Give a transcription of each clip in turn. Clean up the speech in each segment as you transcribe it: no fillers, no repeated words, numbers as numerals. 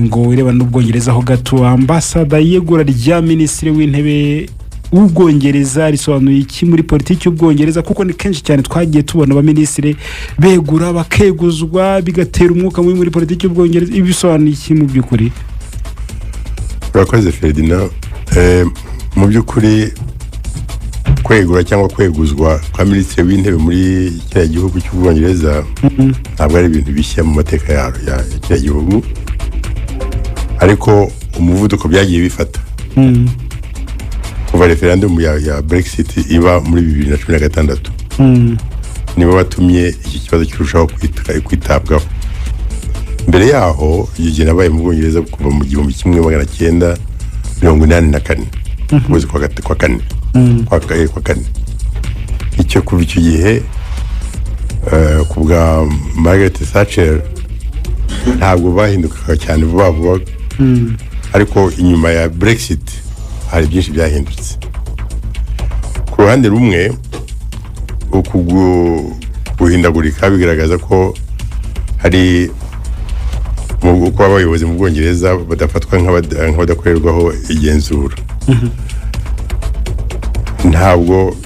ngingo irebana n'Ubwongereza ho gato. Ambasada yegura rya Minisitiri w'Intebe w'Ubwongereza risobanuye iki muri politiki y'Ubwongereza, kuko ni kenshi cyane twagiye tubona abaminisitiri begura bakeguzwa bigatera umwuka mubi muri politiki y'Ubwongereza. Ibi bisobanuye iki mu by'ukuri? Urakoze Ferdinand. Mu by'ukuri kwegura cyangwa kweguzwa kwa Minisitiri w'Intebe muri kiriya gihugu cy'Ubwongereza ntabwo ari ibintu bishya mu mateka ya kiriya gihugu, ariko umuvuduko byagiye bifata kuva referendum ya Brexit iba muri 2016 nibo batumye iki kibazo kirushaho kwitabwaho. Mbere yaho igihe nabaye mu Bwongereza kuva mu 1984 kwezi kwa kane icyo kuva icyo gihe kubwa Margaret Thatcher ntabwo bahinduka cyane vuba ariko inyuma ya Brexit hari byinshi byahindutse. Ku ruhande rumwe guhindagurika bigaragaza ko hari uko abayobozi mu Bwongereza badafatwa nk'abadakorerwaho igenzura. Ntabwo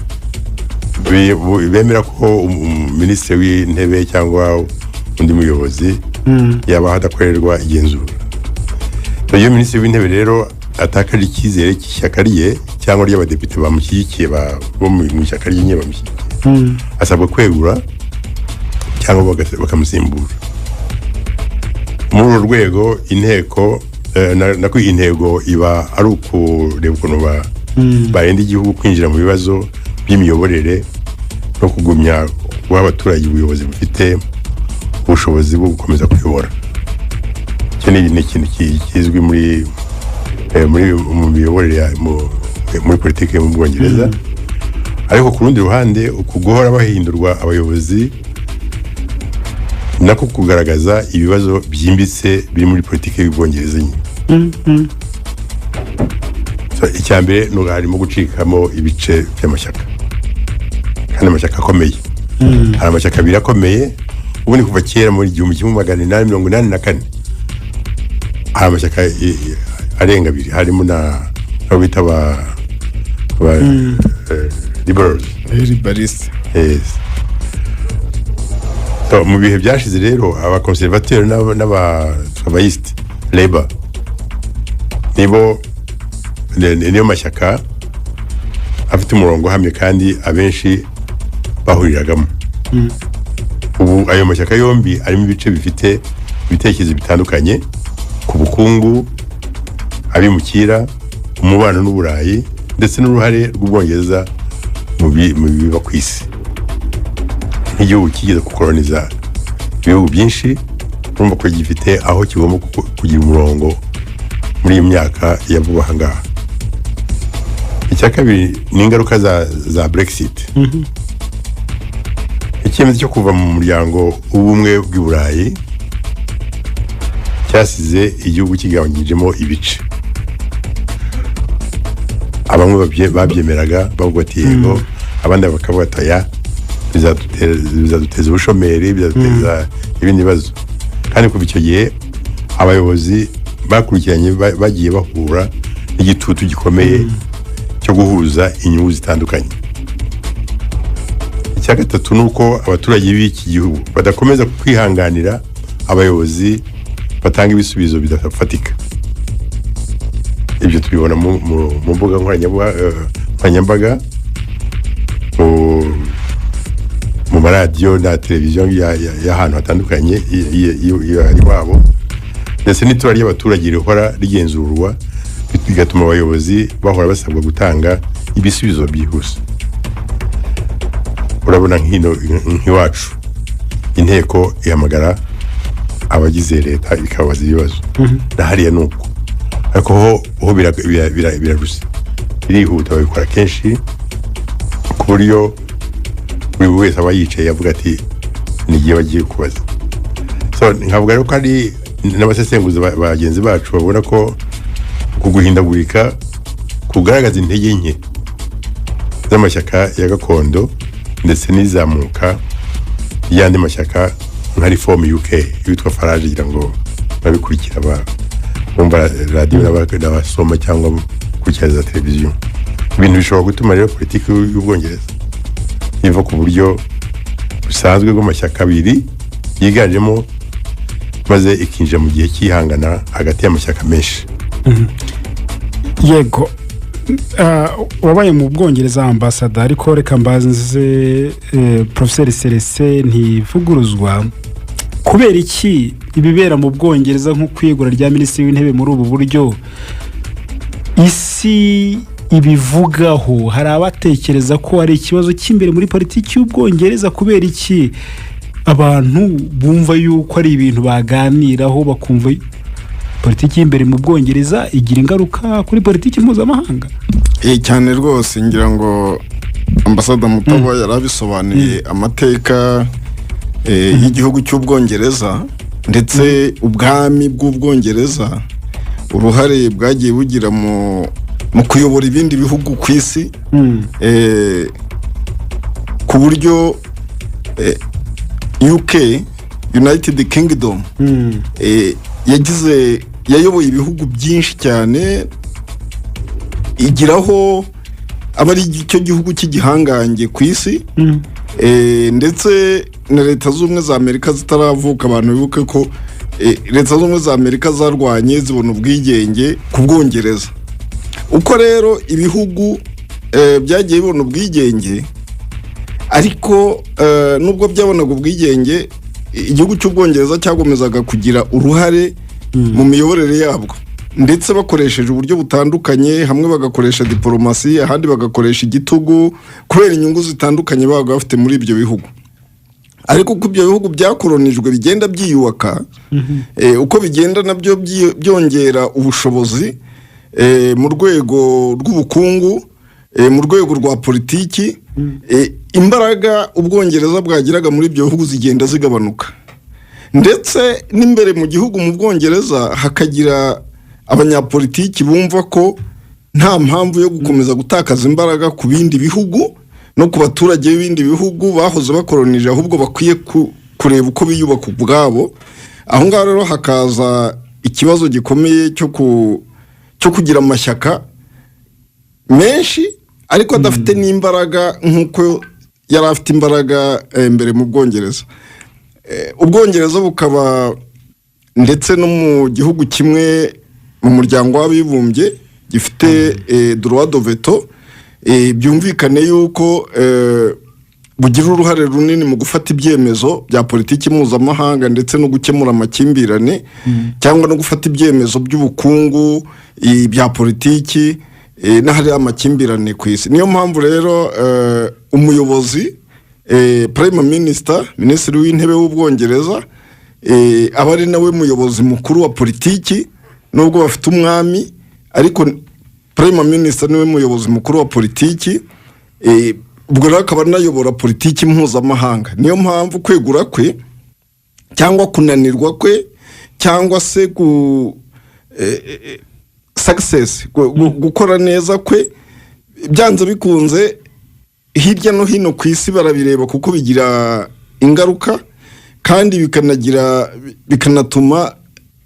bemera ko Minisitiri w'Intebe cyangwa undi muyobozi yaba hadakorerwa igenzura. Iyo Minisitiri w'Intebe rero atakaje icyizere cy'ishyaka rye cyangwa ry'abadepite bamushyigikiye bo mu ishyaka rye bamushyigikiye, asabwa kwegura cyangwa bakamusimbura. Muri uru rwego inteko intego iba ari ukureba ukuntu barenda igihugu kwinjira mu bibazo by'imiyoborere no kugumya guha abaturage ubuyobozi bufite ubushobozi bwo gukomeza kuyobora. Icyo ni ikintu kizwi mu miyoborere muri politiki yo mu Bwongereza. Ariko ku rundi ruhande guhora bahindurwa abayobozi nako kugaragaza ibibazo byimbitse biri muri politiki y'Ubwongereza nyine. Icyambere no harimo gucikamo ibice by'amashyaka, kandi amashyaka akomeye. Hari amashyaka abiri akomeye ubu ni kuva kera muri 1884 hari amashyaka arenga abiri, harimo na bita liberals. Yes. So mu bihe byashize rero aba conservateur n'aba travailliste Labour niyo mashyaka afite umurongo hamwe kandi abenshi bahuriragamo. Ubu ayo mashyaka yombi arimo ibice bifite ibitekerezo bitandukanye ku bukungu, abimukira, umubano n'Uburayi ndetse n'uruhare rw'Ubwongereza mu biba ku isi. Nk'igihugu kigeze gukoloniza ibihugu byinshi, urumva ko gifite aho kigomba kugira umurongo muri iyi myaka ya vuba aha ngaha. Icya kabiri ni ingaruka za Brexit. Icyemezo cyo kuva mu muryango w'ubumwe bw'Uburayi cyasize igihugu kigabanyijemo ibice. Abamwe babyemeraga bavuga ati yego, abandi bakavuga ati ya bizaduteza ubushomeri, bizaduteza ibindi bibazo. Kandi kuva icyo gihe abayobozi bakurikiranye bagiye bahura n'igitutu gikomeye cyo guhuza inyungu zitandukanye. Icya gatatu ni uko abaturage b'iki gihugu badakomeza kwihanganira abayobozi batanga ibisubizo bidafatika. Ibyo tubibona mu mbuga nkoranyambaga, mu maradiyo na televiziyo y'ahantu hatandukanye iwabo, ndetse n'itora ry'abaturage rihora rigenzurwa bigatuma abayobozi bahora basabwa gutanga ibisubizo byihuse. Urabona nk'iwacu inteko ihamagara abagize leta ikabaza ibibazo, na hariya nuko, ariko ho biraruse, birihuta, babikora kenshi ku buryo buri wese aba yicaye avuga ati nigiye bagiye kubaza. So nkavuga rero ko ari n'abasesenguzi bagenzi bacu babona ko kuguhindagurika kugaragaza intege nke z'amashyaka ya gakondo ndetse n'izamuka y'andi mashyaka nka Reform UK yitwa Farage, kugira ngo babikurikira kumva radiyo n'abasoma cyangwa gukurikirana televiziyo. Ibintu bishobora gutuma rero politiki y'Ubwongereza iva ku buryo busanzwe bw'amashyaka abiri yiganjemo maze ikinjira mu gihe cyihangana hagati y'amashyaka menshi. Yego, wabaye mu Bwongereza ambassador, ariko reka mbaze Professeur Celestin Ntivuguruzwa, kubera iki ibibera mu Bwongereza nko kwiyegura rya minisitiri w'intebe muri ubu buryo isi ibivugaho? Hari abatekereza ko ari ikibazo cy'imbere muri politiki y'Ubwongereza. Kubera iki abantu bumva yuko ari ibintu baganiraho bakumva politiki y'imbere mu Bwongereza igira ingaruka kuri politiki mpuzamahanga? Cyane rwose, ngira ngo ambasada Mutaba yarabisobanuye amateka y'igihugu cy'Ubwongereza ndetse ubwami bw'Ubwongereza uruhare bwagiye bugira mu kuyobora ibindi bihugu ku isi, ku buryo UK, United Kingdom, yayoboye ibihugu byinshi cyane, igiraho aba ari icyo gihugu cy'igihangange ku isi. Ndetse na Leta z'Ubumwe za Amerika zitaravuka, abantu bibuke ko Leta z'Ubumwe za Amerika zarwanye zibona ubwigenge ku Bwongereza. Uko rero ibihugu byagiye bibona ubwigenge, ariko nubwo byabonaga ubwigenge, igihugu cy'Ubwongereza cyagomezaga kugira uruhare mu miyoborere yabwo, ndetse bakoresheje uburyo butandukanye. Hamwe bagakoresha diplomasi, ahandi bagakoresha igitugu, kubera inyungu zitandukanye babaga bafite muri ibyo bihugu. Ariko uko ibyo bihugu byakolonijwe bigenda byiyubaka, uko bigenda nabyo byongera ubushobozi mu rwego rw'ubukungu, mu rwego rwa politiki, imbaraga Ubwongereza bwagiraga muri ibyo bihugu zigenda zigabanuka. Ndetse n'imbere mu gihugu mu Bwongereza hakagira abanyapolitiki bumva ko nta mpamvu yo gukomeza gutakaza imbaraga ku bindi bihugu no ku baturage b'ibindi bihugu bahoze bakolonije, ahubwo bakwiye kureba uko biyubaka ubwabo. Aho ngaho rero hakaza ikibazo gikomeye cyo kugira amashyaka menshi ariko adafite n'imbaraga nk'uko yari afite imbaraga mbere mu Bwongereza. Ubwongereza bukaba ndetse no mu gihugu kimwe mu muryango w'abibumbye gifite droit de veto, byumvikane yuko bugira uruhare runini mu gufata ibyemezo bya politiki mpuzamahanga ndetse no gukemura amakimbirane, cyangwa no gufata ibyemezo by'ubukungu, bya politiki, n'ahari amakimbirane ku isi. Niyo mpamvu rero umuyobozi, Prime Minister, minisitiri w'intebe w'Ubwongereza, aba ari nawe muyobozi mukuru wa politiki. Nubwo bafite umwami, ariko Prime Minister niwe muyobozi mukuru wa politiki, ubwo rero akaba anayobora politiki mpuzamahanga. Niyo mpamvu kwegura kwe cyangwa kunanirwa kwe cyangwa se success, gukora neza kwe, byanze bikunze hirya no hino ku isi barabireba, kuko bigira ingaruka kandi bikanatuma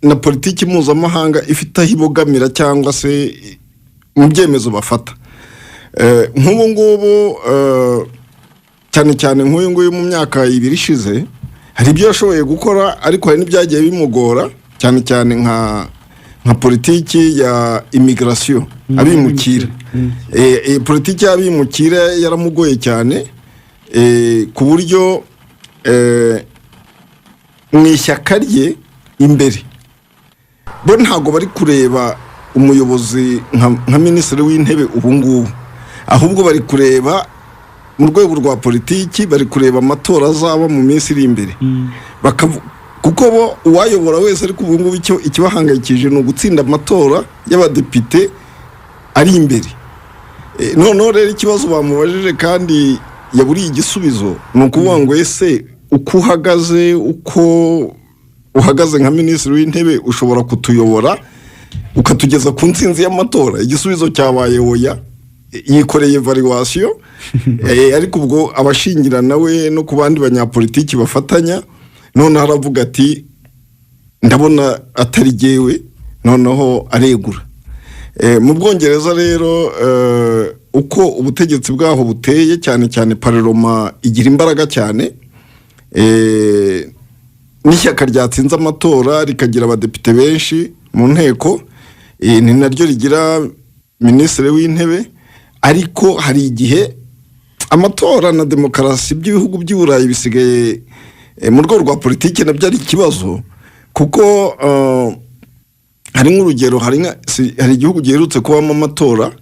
na politiki mpuzamahanga ifite aho ibogamira cyangwa se mu byemezo bafata. Nk'ubu ngubu cyane cyane nk'uyu nguyu mu myaka 2 ishize hari ibyo yashoboye gukora, ariko hari n'ibyagiye bimugora, cyane cyane nka politiki ya immigration, abimukira. Politiki y'abimukira yaramugoye cyane, ku buryo mu ishyaka rye imbere bo ntago bari kureba umuyobozi nka minisitiri w'intebe ubu ngubu, ahubwo bari kureba mu rwego rwa politiki, bari kureba amatora azaba mu minsi iri imbere, kuko bo uwayobora wese, ariko ubu ngubu ikibahangayikije ni ugutsinda amatora y'abadepite ari imbere. Noneho rero ikibazo bamubajije kandi yaburiye igisubizo, ni ukuvuga ngo ese uko uhagaze nka minisitiri w'intebe ushobora kutuyobora ukatugeza ku ntsinzi y'amatora? Igisubizo cyabaye oya, yikoreye evaluation. Ariko ubwo abashingira nawe no ku bandi banyapolitiki bafatanya, none haravuga ati ndabona atari jewe, noneho aregura. Mu Bwongereza rero uko ubutegetsi bwaho buteye cyane cyane parlement igira imbaraga cyane, n'ishyaka ryatsinze amatora rikagira abadepite benshi mu nteko, ni naryo rigira minisitiri w'intebe. Ariko hari igihe amatora na demokarasi by'ibihugu by'i Burayi bisigaye mu rwego rwa politiki nabyo ari ikibazo, kuko hari nk'urugero, hari igihugu giherutse kubamo amatora,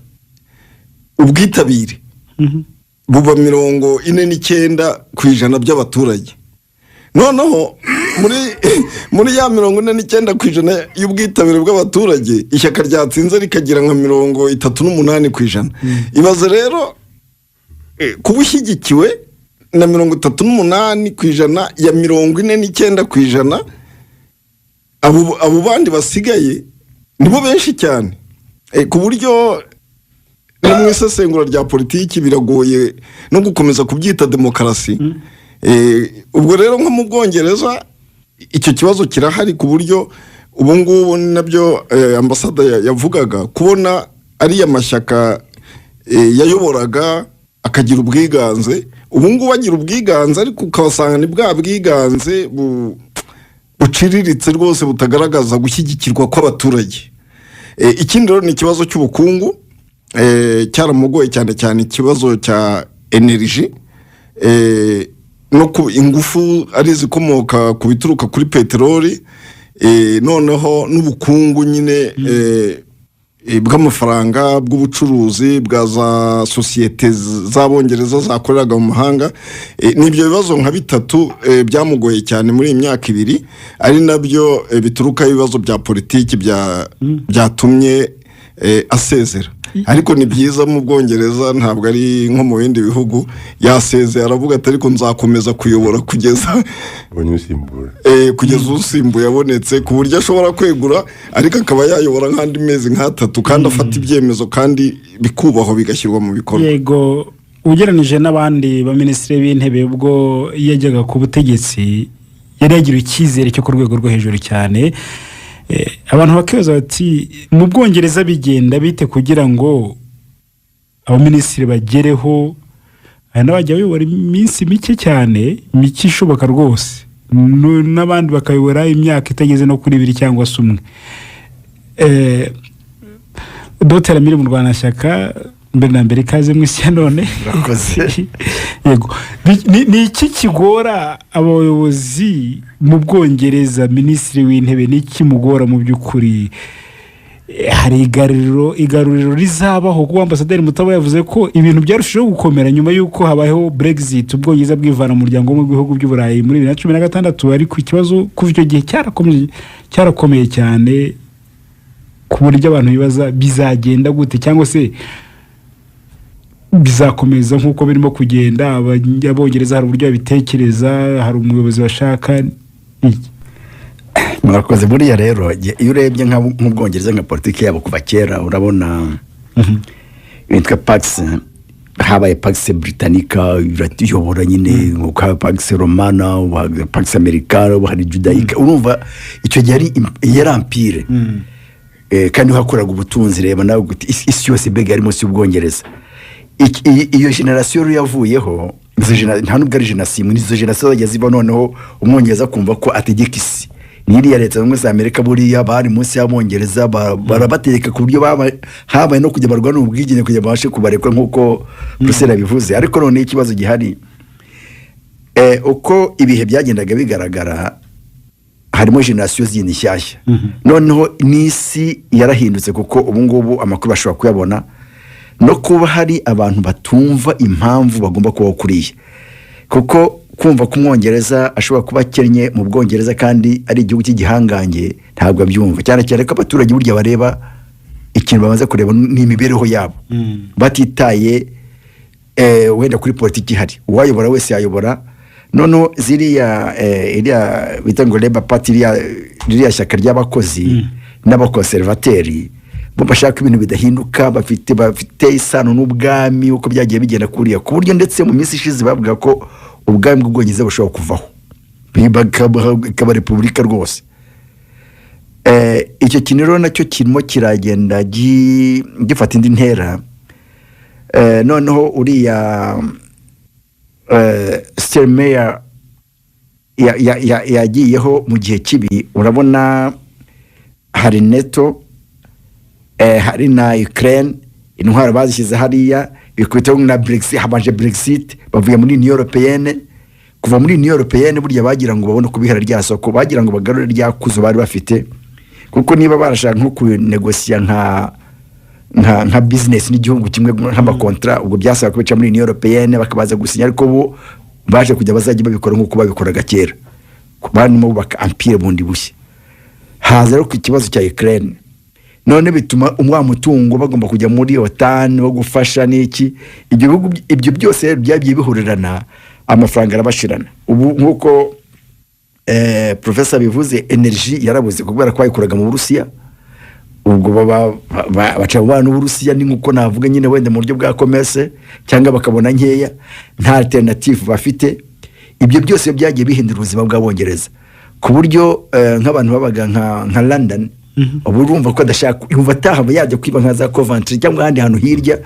ubwitabire buba 49% by'abaturage. Noneho muri ya 49% y'ubwitabire bw'abaturage, ishyaka ryatsinze rikagira nka 38%. Ibaze rero kuba ushyigikiwe na 38% ya 49%, abo bandi basigaye nibo benshi cyane, ku buryo no mu isesengura rya politiki biragoye no gukomeza kubyita demokarasi. Ubwo rero nko mu Bwongereza icyo kibazo kirahari, ku buryo ubu ngubu nabyo ambasada yavugaga, kubona ari amashyaka yayoboraga akagira ubwiganze, ubu ngubu agira ubwiganze, ariko ukabasanga ni bwa bwiganze buciriritse rwose, butagaragaza gushyigikirwa kw'abaturage. Ikindi rero ni ikibazo cy'ubukungu, cyaramugoye cyane cyane ikibazo cya energy, no ku ingufu ari zikomoka ku bituruka kuri peteroli, noneho n'ubukungu nyine bw'amafaranga, bw'ubucuruzi, bwa za sosiyete z'Abongereza zakoreraga mu mahanga. Nibyo bibazo nka bitatu byamugoye cyane muri iyi myaka 2, ari nabyo bituruka ibibazo bya politiki byatumye asezera. Ariko ni byiza mu Bwongereza, ntabwo ari nko mu bindi bihugu, yasezera aravuga ati ariko nzakomeza kuyobora kugeza usimbuye abonetse, ku buryo ashobora kwegura ariko akaba yayobora nk'andi mezi nk'3 kandi afata ibyemezo kandi bikubahwa bigashyirwa mu bikorwa. Yego, ugereranije n'abandi ba minisitiri b'intebe ubwo yajyaga ku butegetsi, yari yagira icyizere cyo ku rwego rwo hejuru cyane. Abantu bakibaza bati mu Bwongereza bigenda bite kugira ngo abaminisitiri bagereho, n'abajya bayobora iminsi mike cyane, mike ishoboka rwose, n'abandi bakayobora imyaka itageze no kuri 2 cyangwa 1. Dr. Amiri Murwanashyaka, mbere na mbere ikaze mu isi ya none. Yego, ni iki kigora abayobozi mu Bwongereza, minisitiri w'intebe ni iki mugora mu by'ukuri? Hari igaruriro rizabaho, kuko ambasaderi Mutaba yavuze ko ibintu byarushijeho gukomera nyuma y'uko habayeho Brexit, Ubwongereza bwivana mu muryango w'ibihugu by'u Burayi muri 2016, ariko ikibazo kuva icyo gihe cyarakomeye cyane, ku buryo abantu bibaza bizagenda gute, cyangwa se bizakomeza nk'uko birimo kugenda. Abongereza hari uburyo babitekereza, hari umuyobozi bashaka. Murakoze. Buriya rero iyo urebye nk'Ubwongereza nka politiki yabo kuva kera, urabona ibitwa Pax, habaye Pax Britannica iratuyobora nyine, nka Pax Romana, Pax Americana, hari Judaica. Urumva icyo gihe yari empire, kandi hakoraga ubutunzi. Reba nawe isi yose bega ari munsi y'Ubwongereza. Iyo generation yavuyeho, nta nubwo ari generation, nizo generation zajya ziba, noneho Umwongereza kumva ko ategeka isi. N'iriya leta zimwe za Amerika buriya bari munsi y'Abongereza, barabategeka ku buryo habaye no kujya barwana ubwigenge kugira babashe kubarekwa nk'uko Brussels bivuze. Ariko none ikibazo gihari, uko ibihe byagendaga bigaragara, harimo generation zindi nshyashya. Noneho n'isi yarahindutse, kuko ubu ngubu amakuru bashobora kuyabona, no kuba hari abantu batumva impamvu bagomba kubaho kuriya, kuko kumva ko Umwongereza ashobora kuba akennye mu Bwongereza kandi ari igihugu cy'igihangange, ntabwo abyumva. Cyane cyane ko abaturage burya bareba ikintu bamaze kureba n'imibereho yabo, batitaye wenda kuri politiki ihari. Uwayobora wese yayobora. Noneho iriya bita ngo Labour Party, ririya shyaka ry'abakozi n'abakonservateri, bo bashaka ibintu bidahinduka, bafite isano n'ubwami uko byagiye bigenda kuriya, ku buryo ndetse mu minsi ishize bavuga ko ubwami bw'Ubwongereza bushobora kuvaho, ikaba repubulika rwose. icyo kintu rero nacyo kirimo kiragenda gifata indi ntera. Noneho uriya Steinmeier yagiyeho mu gihe kibi. Urabona hari NATO, hari na Ukraine, intwaro bazishyize hariya, bikubitaho na Brexit, habanje Brexit, bavuye muri Union Européenne. Kuva muri Union Européenne burya bagira ngo babone kubihara rya soko, bagira ngo bagarure rya kuzo bari bafite, kuko niba barashaka nko kunegosiya nka business n'igihugu kimwe nk'amakontra, ubwo byasaba kubica muri Union Européenne bakabaza gusinya, ariko bo baje kujya bazajya babikora nk'uko babikoraga kera, barimo bubaka empire bundi bushya. Haza rero ku kibazo cya Ukraine, none bituma mutungo bagomba kujya muri OTAN wo gufasha n'iki. Ibyo byose byagiye bihurirana, amafaranga arabashirana. Ubu nk'uko professor bivuze, energy yarabuze kubera ko bayikoraga mu Burusiya. Ubwo baca bana n'Uburusiya, ni nkuko navuga nyine wenda mu buryo bwa commerce, cyangwa bakabona nkeya, nta alternative bafite. Ibyo byose byagiye bihindura ubuzima bw'Abongereza ku buryo nk'abantu babaga nka London, ubu urumva ko adashaka yumva ataha yajya kwiba nka za Coventry cyangwa ahandi hantu hirya,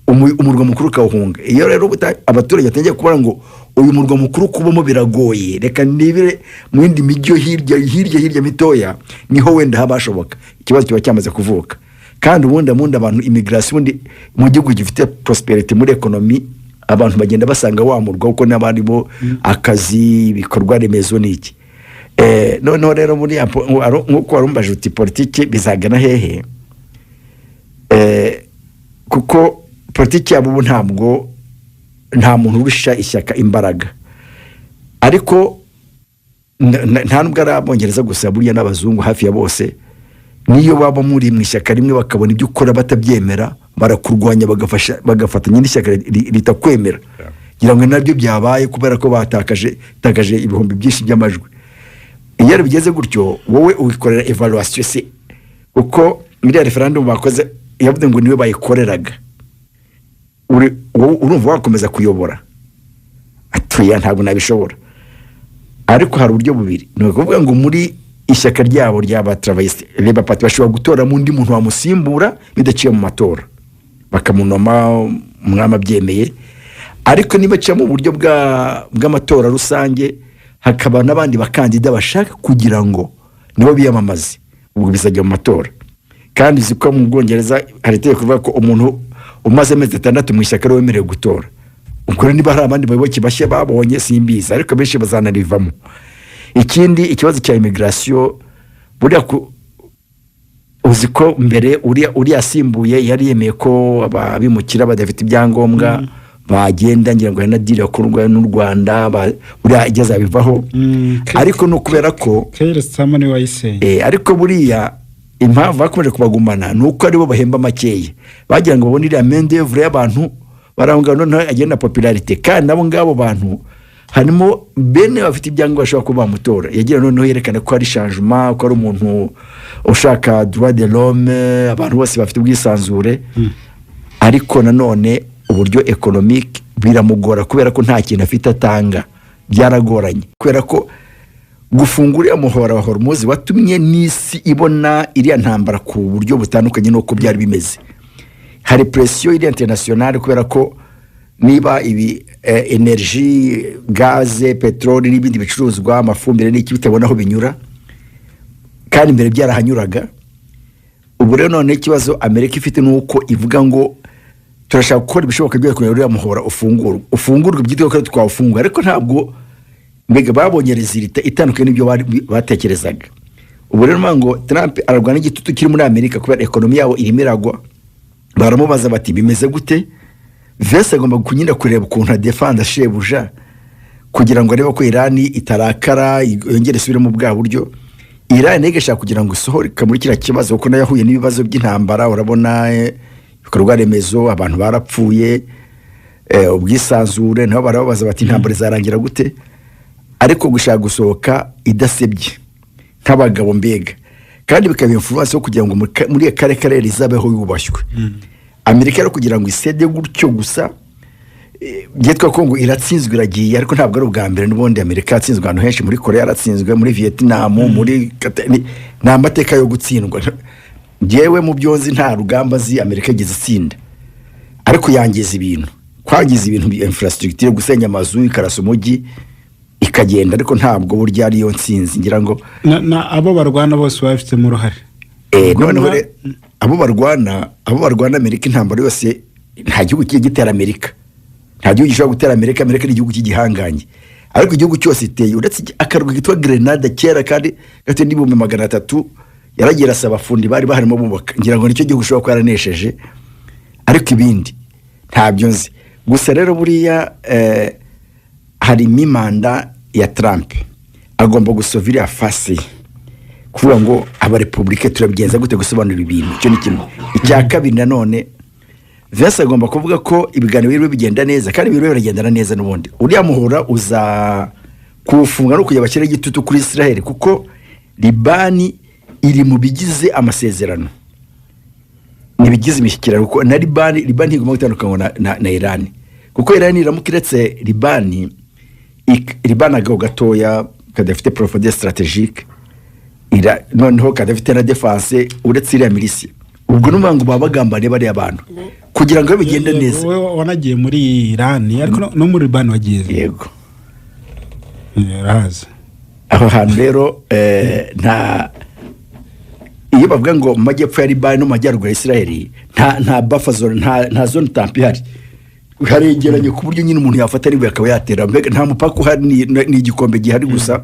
umurwa mukuru kawuhunga. Iyo rero abaturage batangiye kubona ngo uyu murwa mukuru kubamo biragoye, reka nibire mu yindi mijyo hirya mitoya, niho wenda habashoboka. Ikibazo kiba cyamaze kuvuka. Kandi ubundi abantu immigration ubundi mu gihugu gifite prosperity muri economy, abantu bagenda basanga wamurwa uko n'abandi bo akazi, bikorwa remezo n'iki. Noneho rero muri nkuko warumbaje uti politiki bizagana hehe, kuko politiki yabo ntabwo nta muntu urusha ishyaka imbaraga, ariko nta nubwo ari Abongereza gusa, burya n'abazungu hafi ya bose niyo baba muri mu ishyaka rimwe bakabona ibyo ukora batabyemera, barakurwanya bagafatanya n'ishyaka ritakwemera. Ngira ngo nabyo byabaye kubera ko batakaje ibihumbi byinshi by'amajwi. Iyo bigeze gutyo, wowe ubikorera evaluation se, uko muri referendum bakoze yavuze ngo niwe bayikoreraga, urumva wakomeza kuyobora atuya ntabwo nabishobora. Ariko hari uburyo bubiri, ni ukuvuga ngo muri ishyaka ryabo ry'aba Travailliste Labour Party bashobora gutora mu ndi muntu wamusimbura bidaciye mu matora, bakamunoma umwami abyemeye. Ariko niba cya mu buryo bw'amatora rusange, hakaba n'abandi bakandida bashaka kugira ngo nibo biyamamaze, ubwo bizajya mu matora. Kandi ziko mu Bwongereza hari itegeko kuvuga ko umuntu umaze amezi 6 mu ishyaka wemerewe gutora. Ubwo niba hari abandi bayoboke bashya babonye simbiza, ariko benshi bazanarivamo. Ikindi ikibazo cya immigration, buriya uziko mbere uri asimbuye yari yemeye ko abimukira badafite ibyangombwa bagenda, ngira ngo na deal yakorwa n'u Rwanda buriya igeze abivaho. Ariko no kubera ko Samani wayiseye, ariko buriya impamvu bakomeje kubagumana nuko aribo bahemba makeya, bagira ngo babone iriya main d'oeuvre y'abantu baranga none agenda popularité. Kandi nabo ngabo bantu harimo bene bafite ibyangombwa bashobora kuba bamutora, yagira noneho yerekana ko ari changement, ko ari umuntu ushaka droit de l'homme, abantu bose bafite ubwisanzure. Ariko nanone uburyo economique biramugora kubera ko nta kintu afite atanga, byaragoranye kubera ko gufungura umuhora wa Hormuz watumye n'isi ibona iriya ntambara ku buryo butandukanye nuko byari bimeze. Hari pression iri internationale kubera ko niba ibi energy, gaze, petroli n'ibindi bicuruzwa, amafumbire n'iki bitabona aho binyura, kandi mbere byarahanyuraga. Ubu rero none ikibazo Amerika ifite nuko ivuga ngo turashaka gukora ibishoboka byo kurera muhora ufungurwa byitwa ko twawufunga, ariko ntabwo mbega babonye resulta itandukanye n'ibyo batekerezaga. Ubu rero ngo Trump ararwana n'igitutu kiri muri Amerika kubera ekonomi yabo irimo iragwa. Baramubaza bati bimeze gute? Vese agomba kunyina kureba ukuntu adefanda shebuja kugira ngo arebe ko Iran itarakara yongere isubire mu bwa buryo. Iran igashaka kugira ngo isohore muri kira kibazo kuko nayo yahuye n'ibibazo by'intambara. Urabona ibikorwa remezo, abantu barapfuye, ubwisanzure, nabo barababaza bati intambara izarangira gute? Ariko gushaka gusohoka idasebye nk'abagabo mbega, kandi bikaba influence yo kugira ngo muri kare rizabeho yubashywe. Amerika rero kugira ngo isede gutyo gusa byitwa ko ngo iratsinzwe iragiye, ariko ntabwo ari ubwa mbere. N'ubundi Amerika yatsinzwe ahantu henshi, muri Korea yaratsinzwe, muri Vietnam, muri ni amateka yo gutsindwa. Njyewe mu byonzi nta rugamba zi Amerika igeze itsinda, ariko yangiza ibintu, kwangiza ibintu infrastructure, gusenya amazu, ikarasa umujyi ikagenda, ariko ntabwo burya ari yo nsinzi. Ngira ngo abo barwana bose bafite mu ruhare. Noneho abo barwana Amerika intambara yose, nta gihugu gitera Amerika, nta gihugu gishobora gutera Amerika. Amerika ni igihugu cy'igihanganye, ariko igihugu cyose iteye, uretse akarwa kitwa Grenade kera kandi gafite n'ibihumbi 300, yaragira asaba abafundi bari baharimo bubaka. Ngira ngo nicyo gihugu ushobora kuba yaranesheje, ariko ibindi ntabyo nzi. Gusa rero buriya hari imanda ya Trump, agomba gusovira fasi kuvuga ngo abarepublike turabigenza gute gusobanura ibintu. Icyo ni kimwe. Icya kabiri nanone, Vese agomba kuvuga ko ibiganiro biri bigenda neza, kandi biri biragendana neza. N'ubundi uriya muhora uza kufunga no kujya bashyira igitutu kuri Israel, kuko Libani iri mu bigize amasezerano, nibigize imishyikirano, kuko na Libani igomba gutandukana na Iran, kuko Iran iramuka iretse Libani agaho gatoya kadafite profondeur stratégique, noneho kadafite na defense uretse iriya milisi. Ubwo n'umva ngo babagambane bari abantu kugira ngo bigende neza. Wanagiye muri Iran, ariko no muri Libani wagiye? Yego, yaraza aho hantu rero. Iyo bavuga ngo mu majyepfo ya Libani no mu majyaruguru ya Israel, nta buffer zone, nta zone tampi hari, haregeranye ku buryo nyine umuntu yafata ariwe akaba yatera. Mbega nta mupaka uhari, ni igikombe gihari gusa.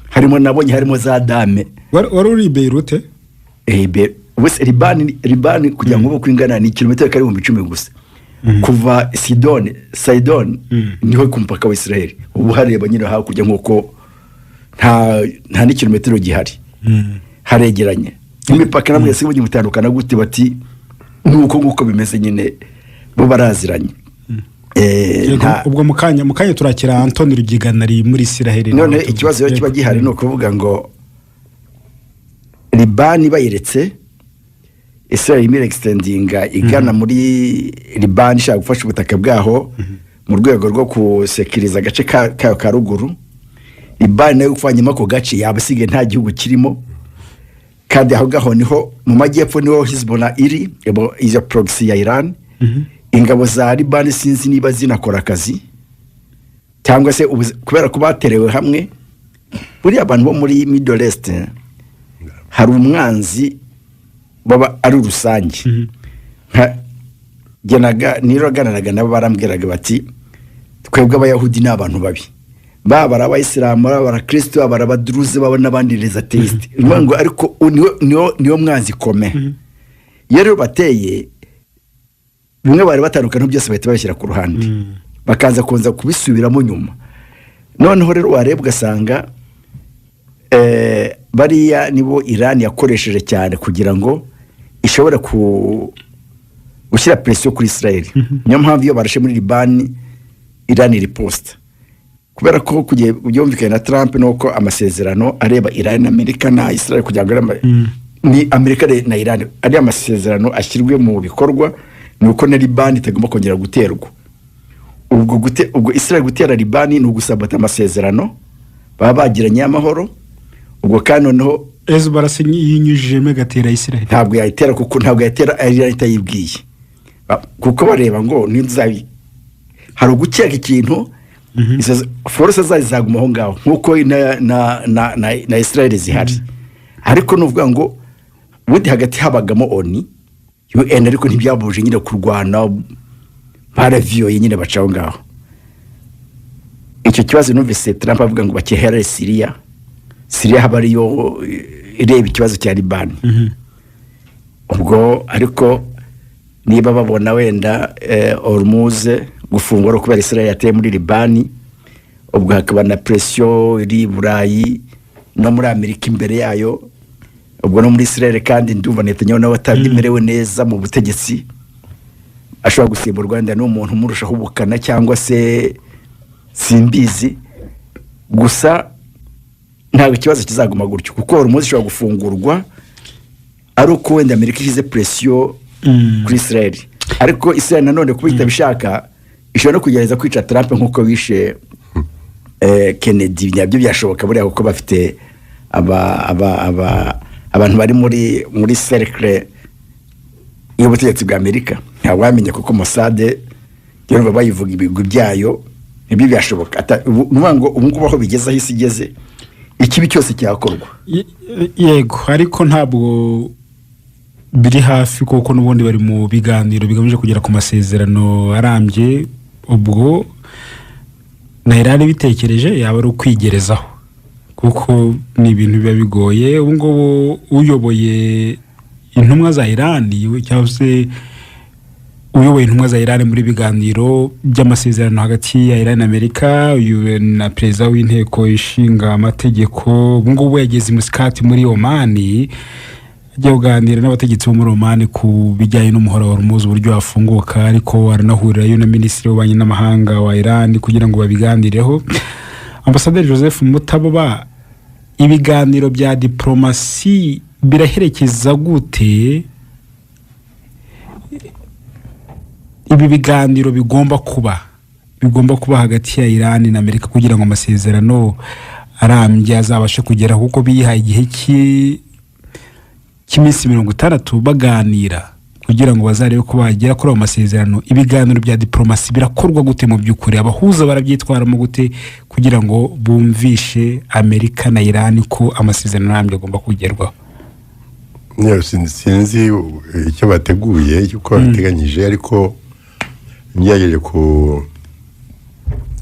Harimo nabonye harimo za dame. Wari uri Beirut? Wese Libani kugira ngo kwingana ni kilometero kari 10 gusa. Kuva Sidon niho ku mupaka wa Israel. Ubu hareba nyine hakurya nk'uko nta ni kilometero gihari. Haregeranye. Imipaka namwe yasibu gimutandukana gute, bati nuko bimeze nyine bo baraziranye. Ubwo mukanya turakira Anthony Rugigana ari muri Israel. None ikibazo kiba gihari no kuvuga ngo Libani bayiretse, Israel imire extendinga igana muri Libani ishaka gufasha ubutaka bwaho mu rwego rwo kusekiriza agace kayo ka ruguru. Libani nayo gufanyemo ko gace yabasige nta gihugu kirimo, kandi aho gaho niho mu majyepfo niho Hezbollah iri, izo proxy ya Iran. Ingabo za Libani sinzi niba zinakora akazi cyangwa se kubera ko baterewe hamwe. Buri abantu bo muri Middle East hari umwanzi baba ari rusange. Niroganaga nabo barambwiraga bati twebwe abayahudi ni abantu babi, baba abayisilamu, baba abakristo, baba abaduruze, baba n'abandi atheist. Ngo ariko niyo mwanzi kome. Iyo rero bateye bimwe bari batandukana byose bahita bashyira ku ruhande, bakaza kuza kubisubiramo nyuma. Noneho rero wareba ugasanga bariya nibo Iran yakoresheje cyane kugira ngo ishobora gushyira presiyo kuri Israel. Niyo mpamvu iyo barashe muri Libani, Iran riposta, kubera ko kugiye byumvikana na Trump nuko amasezerano areba Iran, Amerika na Israel kugira ngo ni Amerika na Iran ari amasezerano ashyirwe mu bikorwa, nuko na Libani itagomba kongera guterwa. Ubwo Israel gutera Libani ni ugusabata amasezerano baba bagiranye amahoro. Ubwo kandi noneho Hezbollah yinyujije megatera Israel, ntabwo yayitera, kuko ntabwo yatera Iran itayibwiye, kuko bareba ngo ninzabi hari ugukeka ikintu. Force zagumaho ngaho nkuko na Israel zihari, ariko nuvuga ngo budi hagati habagamo UN, ariko ntibyabuje nyine kurwana, baraviyoye nyine bacaho ngaho. Icyo kibazo numvise Trump avuga ngo bakehere Syria haba ariyo ireba ikibazo cya Libani. Ubwo ariko niba babona wenda Hormuz gufungura kubera Israel yateye muri Libani, ubwo hakaba na presiyo iri Burayi no muri Amerika imbere yayo, ubwo no muri Israel kandi ndumva Netanyahu nawe atabimerewe neza mu butegetsi, ashobora gusimburwa Rwanda n'umuntu umurushaho ubukana cyangwa se simbizi. Gusa ntabwo ikibazo kizaguma gutyo, kuko Hormuz ishobora gufungurwa ari uko wenda Amerika ishyize presiyo kuri Israel, ariko Israel nanone kuba itabishaka ishobora no kugerageza kwica Trump nk'uko bishe Kennedy. Nabyo byashoboka buriya kuko bafite abantu bari muri cercle y'ubutegetsi bwa Amerika. Ntawamenya kuko Mossad yumva bayivuga ibigwi byayo, ibyo byashoboka. Nuvuga ngo ubu ngubu aho bigeze, aho isi igeze, ikibi cyose cyakorwa. Yego, ariko ntabwo biri hafi kuko n'ubundi bari mu biganiro bigamije kugera ku masezerano arambye. Ubwo na Iran bitekereje yaba ari ukwigerezaho kuko ni ibintu biba bigoye. Ubu ngubu uyoboye intumwa za Iran cyangwa se uyoboye intumwa za Iran muri biganiro by'amasezerano hagati ya Iran na Amerika, uyu na perezida w'inteko ishinga amategeko, ubu ngubu yageze i Muscat muri Oman, ajya kuganira n'abategetsi bo muri Oman ku bijyanye n'umuhora wa Hormuz uburyo wafunguka, ariko aranahurirayo na minisitiri w'ububanyi n'amahanga wa Iran kugira ngo babiganireho. Ambasaderi Joseph Mutaboba, ibiganiro bya diplomasi biraherekeza gute ibi biganiro bigomba kuba hagati ya Iran na Amerika kugira ngo amasezerano arambye azabashe kugera, kuko bihaye igihe cy'iminsi 60 baganira kugira ngo bazarebe ko bagera kuri ayo masezerano. Ibiganiro bya diplomasi birakorwa gute mu by'ukuri? Abahuza barabyitwaramo gute kugira ngo bumvishe Amerika na Iran ko amasezerano arambye agomba kugerwaho? Sinzi icyo bateguye yuko bateganyije, ariko ngiye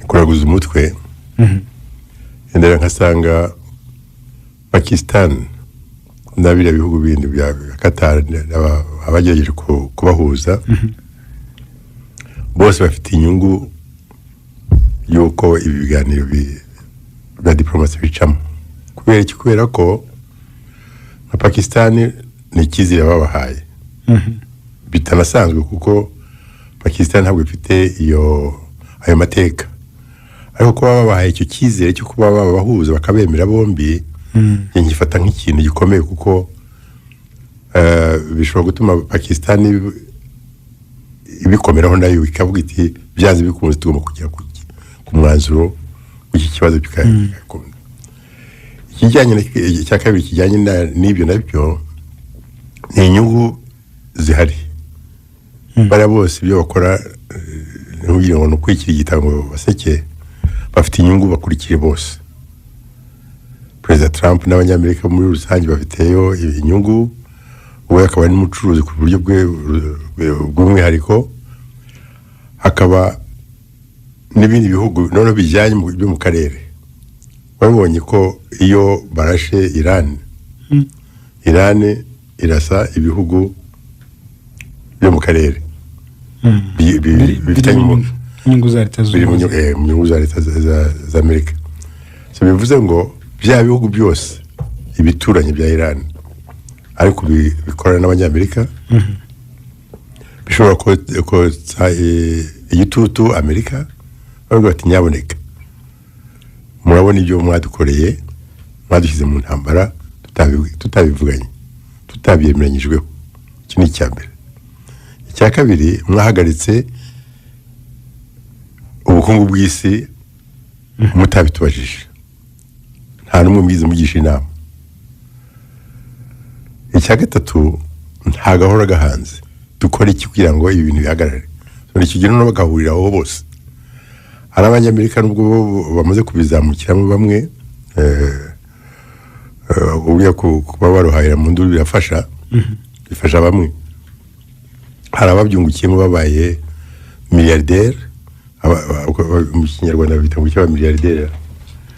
kuraguza umutwe ndera nkasanga Pakistan n'abira bihugu bindi bya Qatar abagerageje kubahuza bose bafite inyungu yuko ibi biganiro bya diplomasi bicamo. Kubera ko na Pakistan ni ikizere babahaye bitanasanzwe, kuko Pakistan ntabwo ifite ayo mateka, ariko kuba babahaye icyo cyizere cyo kuba babahuza bakabemera bombi, ngifata nk'ikintu gikomeye, kuko bishobora gutuma Pakistan ibikomeraho nayo ikavuga iti byanze bikunze tugomba kugera ku mwanzuro w'iki kibazo bikakunda. Icya kabiri kijyanye n'ibyo nabyo ni inyungu zihari. Bara bose ibyo bakora ntugire ngo nukwikira igitango baseke, bafite inyungu bakurikiye bose. Perezida Trump n'abanyamerika muri rusange bafiteyo inyungu, we akaba n'umucuruzi ku buryo bw'umwihariko, hakaba n'ibindi bihugu none bijyanye byo mu karere. Babonye ko iyo barashe Iran irasa ibihugu byo mu karere bifitanye inyungu za Leta za Amerika. So bivuze ngo bya bihugu byose ibituranye bya Iran ariko bikorana n'abanyamerika bishobora ko igitutu Amerika bavuga ati nyaboneka, murabona ibyo mwadukoreye, mwadushyize mu ntambara tutabivuganye, tutabyemeranyijweho. Iki ni icya mbere. Icya kabiri, mwahagaritse ubukungu bw'isi mutabitubajije, nta n'umwe mwize mugisha inama. Icya gatatu, nta gahora gahanze, dukora iki kugira ngo ibi bintu bihagarare? Icyo gihe noneho bagahuriraho bose, hari abanyamerika nubwo bamaze kubizamukiramo bamwe, uburyo kuba baruhahira mu nduru birafasha, bifasha bamwe. Hari ababyungukiyemo babaye miliyarderi, mu Kinyarwanda bita ngo miliyarderi,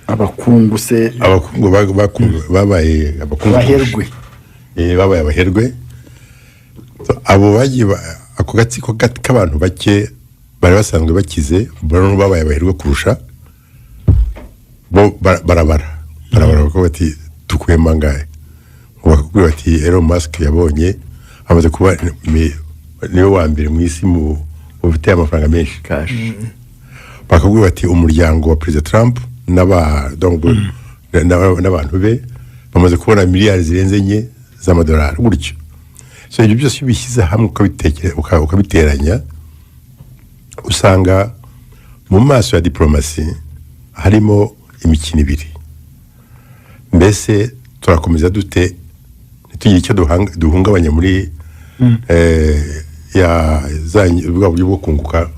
abakungu babaye abaherwe, babaye abaherwe. Abo bagiye ako gatsiko k'abantu bake bari basanzwe bakize, babaye abaherwe kurusha bo, barabara ko bati tukuyemo angahe, bakakubwira bati Elon Musk yabonye amaze kuba niwe wa mbere mu isi mu bufite amafaranga menshi cash. Bakakubwira bati umuryango wa Perezida Trump n'abantu be bamaze kubona miliyari zirenze 4 z'amadolari gutyo. So ibyo byose bishyize hamwe ukabiteranya, usanga mu maso ya diplomasi harimo imikino ibiri. Mbese turakomeza dute ntitugire icyo duhungabanya muri ya bwa buryo bwo kunguka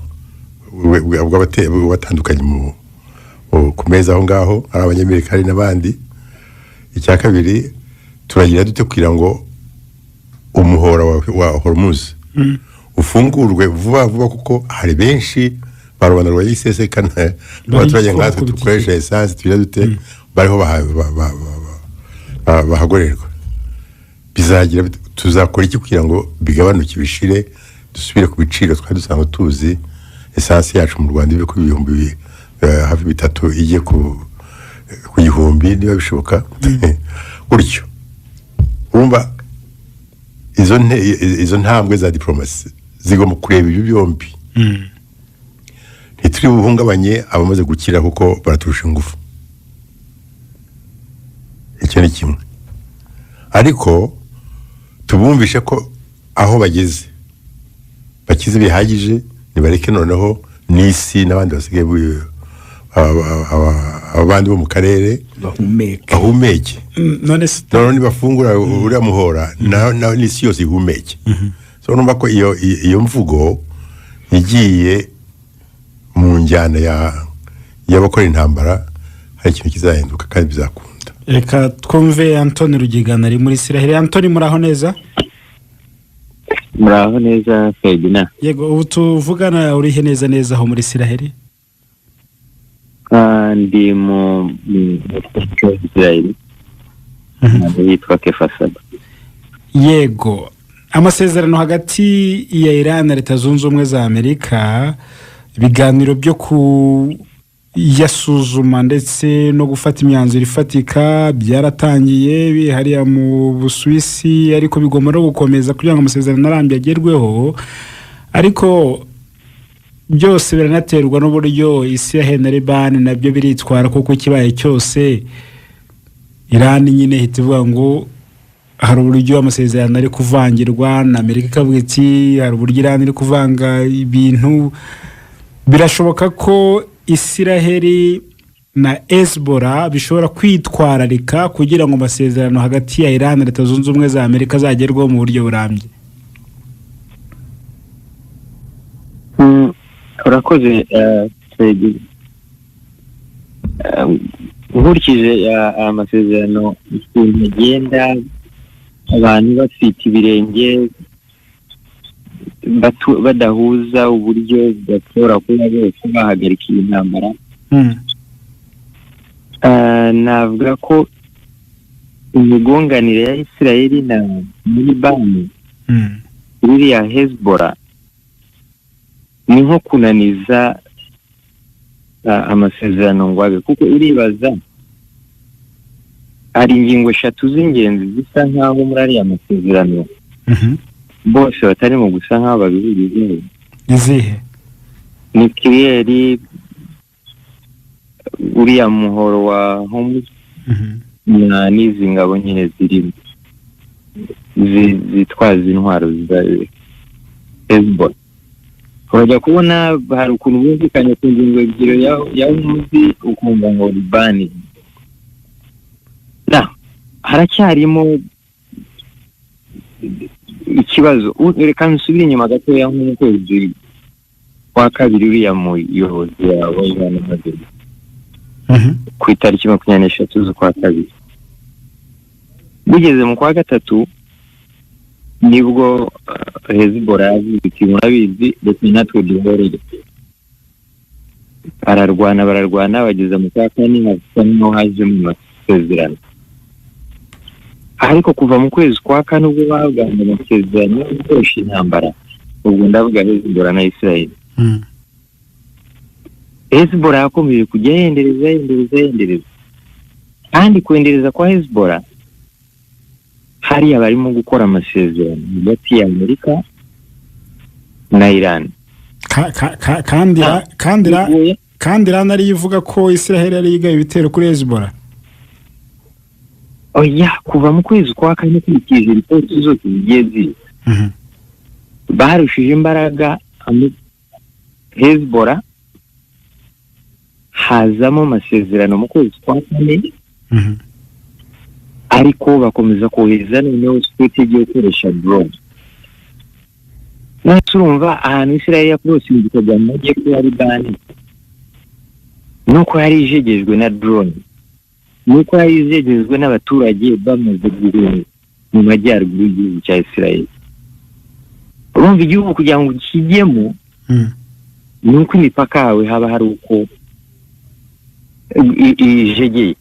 bw'abatandukanye ku meza aho ngaho ari abanyamerika hari n'abandi. Icya kabiri turagira dute kugira ngo umuhora wa Hormuz ufungurwe vuba kuko hari benshi barubana rwa iseseka n'abaturage nkatwe dukoresha esanse tugira dute bariho bahagorerwa. Bizagira tuzakora iki kugira ngo bigabanuke bishire dusubire ku biciro twari dusanzwe tuzi esanse yacu mu Rwanda ibe ku ibihumbi hafi 3 ijye ku gihumbi niba bishoboka gutyo. Urumva izo ntambwe za diplomasi zigomba kureba ibyo byombi. Ntituri buhungabanye abamaze gukira kuko baraturusha ingufu, icyo ni kimwe, ariko tubumvishe ko aho bageze bakize bihagije, nibareke noneho n'isi n'abandi basigaye abandi bo mu karere bahumeke. none nibafungura uriya muhora n'isi yose ihumeke. So numva ko iyo mvugo igiye mu njyana y'abakora intambara hari ikintu kizahinduka kandi bizakunda. Reka twumve Anthony Rugigana ari muri Israel. Anthony, muraho neza? Muraho neza Ferdinand. Yego, ubu tuvugana urihe neza aho muri Israel? Ndi mu Israel. Yitwa Kefasaba. Yego, amasezerano hagati ya Iran na Leta Zunze Ubumwe za Amerika, ibiganiro byo yasuzuma ndetse no gufata imyanzuro ifatika byaratangiye bihariya mu Busuwisi, ariko bigomba no gukomeza kugira ngo amasezerano arambye agerweho. Ariko byose biranaterwa n'uburyo Israel na Liban nabyo biritwara, kuko kibaye cyose Iran nyine ihita ivuga ngo hari uburyo amasezerano ari kuvangirwa, na Amerika ikavuga iti hari uburyo Iran iri kuvanga ibintu. Birashoboka ko Israel na Hezbollah bishobora kwitwararika kugira ngo amasezerano hagati ya Iran na Leta Zunze Ubumwe za Amerika azagerwaho mu buryo burambye. Urakoze Freddy. Nkurikije amasezerano ukuntu agenda, abantu bafite ibirenge badahuza uburyo bashobora kuba bose bahagarika iyi ntambara. Navuga ko imigonganire ya Israel na Liban iriya Hezbollah ni nko kunaniza amasezerano ngwabe, kuko uribaza hari ingingo 3 z'ingenzi zisa nkaho muri ariya masezerano bose batari mu gusa nkaho babihurijeho. Izihe? Nuclear, uriya muhoro wa Hormuz na n'izi ngabo nyine ziri zitwaza intwaro za Hezbollah. Urajya kubona hari ukuntu bumvikanye ku ngingo ebyiri ya Hormuz ukumva ngo Liban haracyarimo ikibazo. Reka nsubire inyuma gatoya nko mu kwezi kwa kabiri uriya muyobozi wawe yanamaze ku itariki 23 z'ukwa kabiri. Bugeze mu kwa gatatu nibwo Hezbollah yavuze iti murabizi ndetse natwe duhorere. Bararwana bageza mu kwa kane hasa n'aho haje mu masezerano. Ariko kuva mu kwezi kwa kane ubwo baganda amasezerano yo gukoresha intambara, ubwo ndavuga Hezbollah na Israel. Hezbollah yakomeje kujya yendereza, kandi kwendereza kwa Hezbollah hari abarimo gukora amasezerano hagati ya Amerika na Iran. kandi Iran ari ivuga ko Israel ari yigaye ibitero kuri Hezbollah. Oya, kuva mu kwezi kwa kane kwikije ripoti zose zigiye ziri barushije imbaraga Hezbollah hazamo amasezerano mu kwezi kwa kane ariko bakomeza kohereza noneho strategy yo gukoresha drone. Turumva ahantu Israel yakurose ibitego bya majyepfo ya Libani nuko yari ijegejwe na drone, nuko yari ijegejwe n'abaturage bamaze guhunga mu majyaruguru y'igihugu cya Israel. Urumva igihugu kugira ngo kijyemo nuko imipaka yawe haba hari uko ijegeye.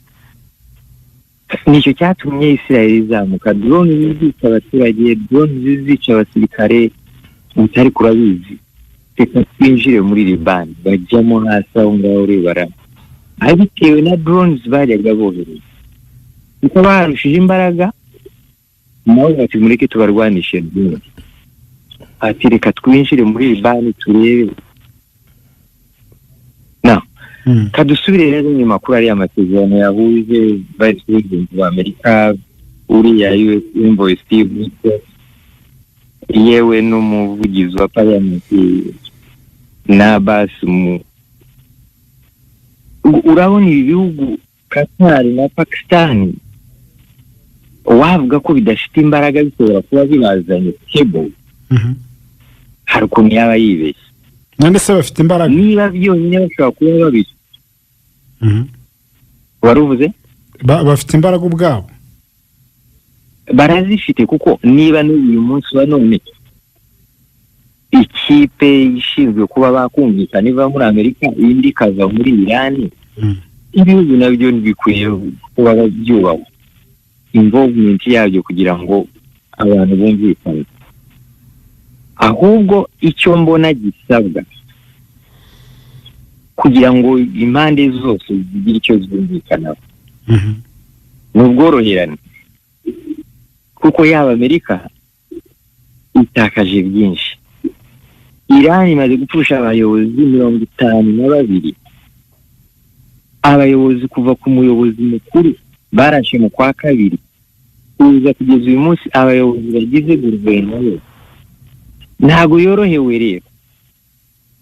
Nicyo cyatumye Israel izamuka, drone zizica abaturage, drone zizica abasirikare. Utari kurabizi reka twinjire muri Libani bajyamo hasi aho ngaho urebara abitewe na drones bajyaga bohereza kuko barushije imbaraga nawe bati mureke tubarwanishe drone. Ati reka twinjire muri Libani turebe kadusubire rero nyuma kuri ariya masezerano yahuje Vice President wa Amerika uriya US Envoy Steve Witkoff yewe n'umuvugizi wa Parliament na Abbas urabona ibihugu Qatar na Pakistan wavuga ko bidafite imbaraga bishobora kuba bibazanye cable hari ukuntu yaba yibeshye. Nande se bafite imbaraga niba byonyine bashobora kuba babishye waruvuze bafite imbaraga ubwabo barazifite kuko niba n'uyu munsi wa none ikipe ishinzwe kuba bakumvikana iva muri Amerika indi kaza muri Iran ibihugu nabyo ntibikwiye kuba babyubaho involvement yabyo kugira ngo abantu bumvikane. Ahubwo icyo mbona gisabwa kugira ngo impande zose zigire icyo zumvikanaho ni ubworoherane, kuko yaba Amerika itakaje byinshi. Iran imaze gupfusha abayobozi 52, abayobozi kuva ku muyobozi mukuru barashe mu kwa kabiri kuza kugeza uyu munsi abayobozi bagize guverinoma ntago yorohewe rero,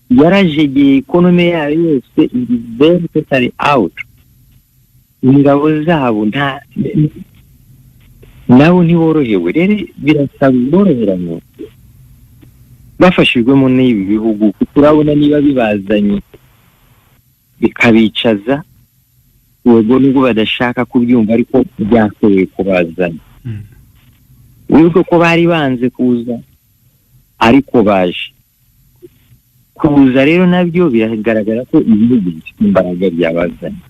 yarajegeye economy yayo yose iri very totally out. Ingabo zabo nabo ntiborohewe rero, birasaba ubworoherane bafashijwemo n'ibi bihugu kuko urabona niba bibazanye bikabicaza ubwo nubwo badashaka kubyumva ariko byakorewe kubazanya. Wibuke ko bari banze kuza ariko baje kuza rero nabyo biragaragara ko ibihugu bifite imbaraga byabazanye.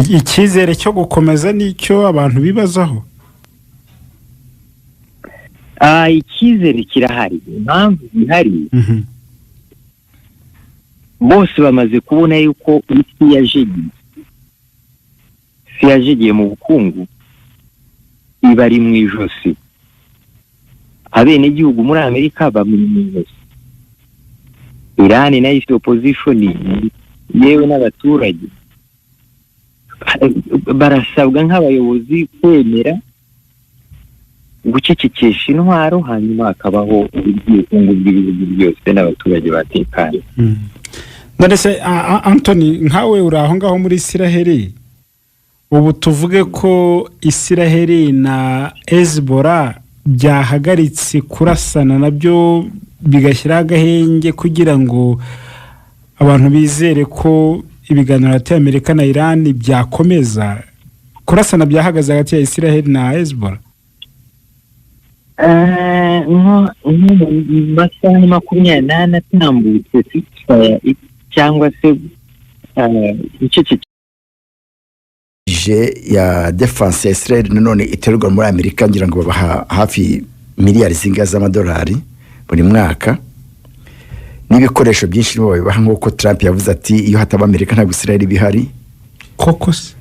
Icyizere cyo gukomeza nicyo abantu bibazaho. Icyizere kirahari, impamvu ihari bose bamaze kubona yuko isi yajegiye mu bukungu ibari mu ijosi. Abenegihugu muri Amerika bamuri mu ijosi, Iran nayo ifite opposition yewe n'abaturage barasabwa nk'abayobozi kwemera gucecekesha intwaro hanyuma hakabaho ubukungu bw'ibihugu byose n'abaturage batekanye. None se Anthony nkawe uri aho ngaho muri Israel, ubu tuvuge ko Israel na Hezbollah byahagaritse kurasana nabyo bigashyira agahenge kugira ngo abantu bizere ko ibiganiro hagati y'Amerika na Iran byakomeza, kurasana byahagaze hagati ya Israel na Hezbollah? Masaha 28 atambutse cyangwa se ya defense ya Israel nanone iterwa muri Amerika ngira ngo babaha hafi miliyari zingahe z'amadolari buri mwaka n'ibikoresho byinshi nibo babibaha, nk'uko Trump yavuze ati iyo hataba Amerika ntabwo Israel bihari. Koko se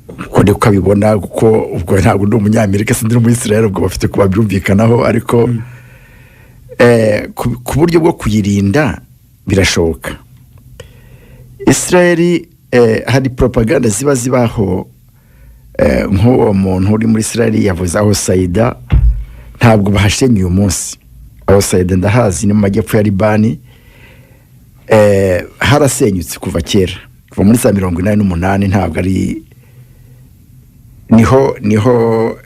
uko ndiko abibona, kuko ubwo ntabwo ndi umunyamerika sindi no muri Israel, ubwo bafite kuba byumvikanaho ariko ku buryo bwo kuyirinda birashoboka. Israel hari propaganda zibaho nk'uwo muntu uri muri Israel yavuze aho Saida ntabwo bahashenye uyu munsi. Aho Saida ndahazi ni mu majyepfo ya Libani, harasenyutse kuva kera, kuva muri za 1988 ntabwo ari niho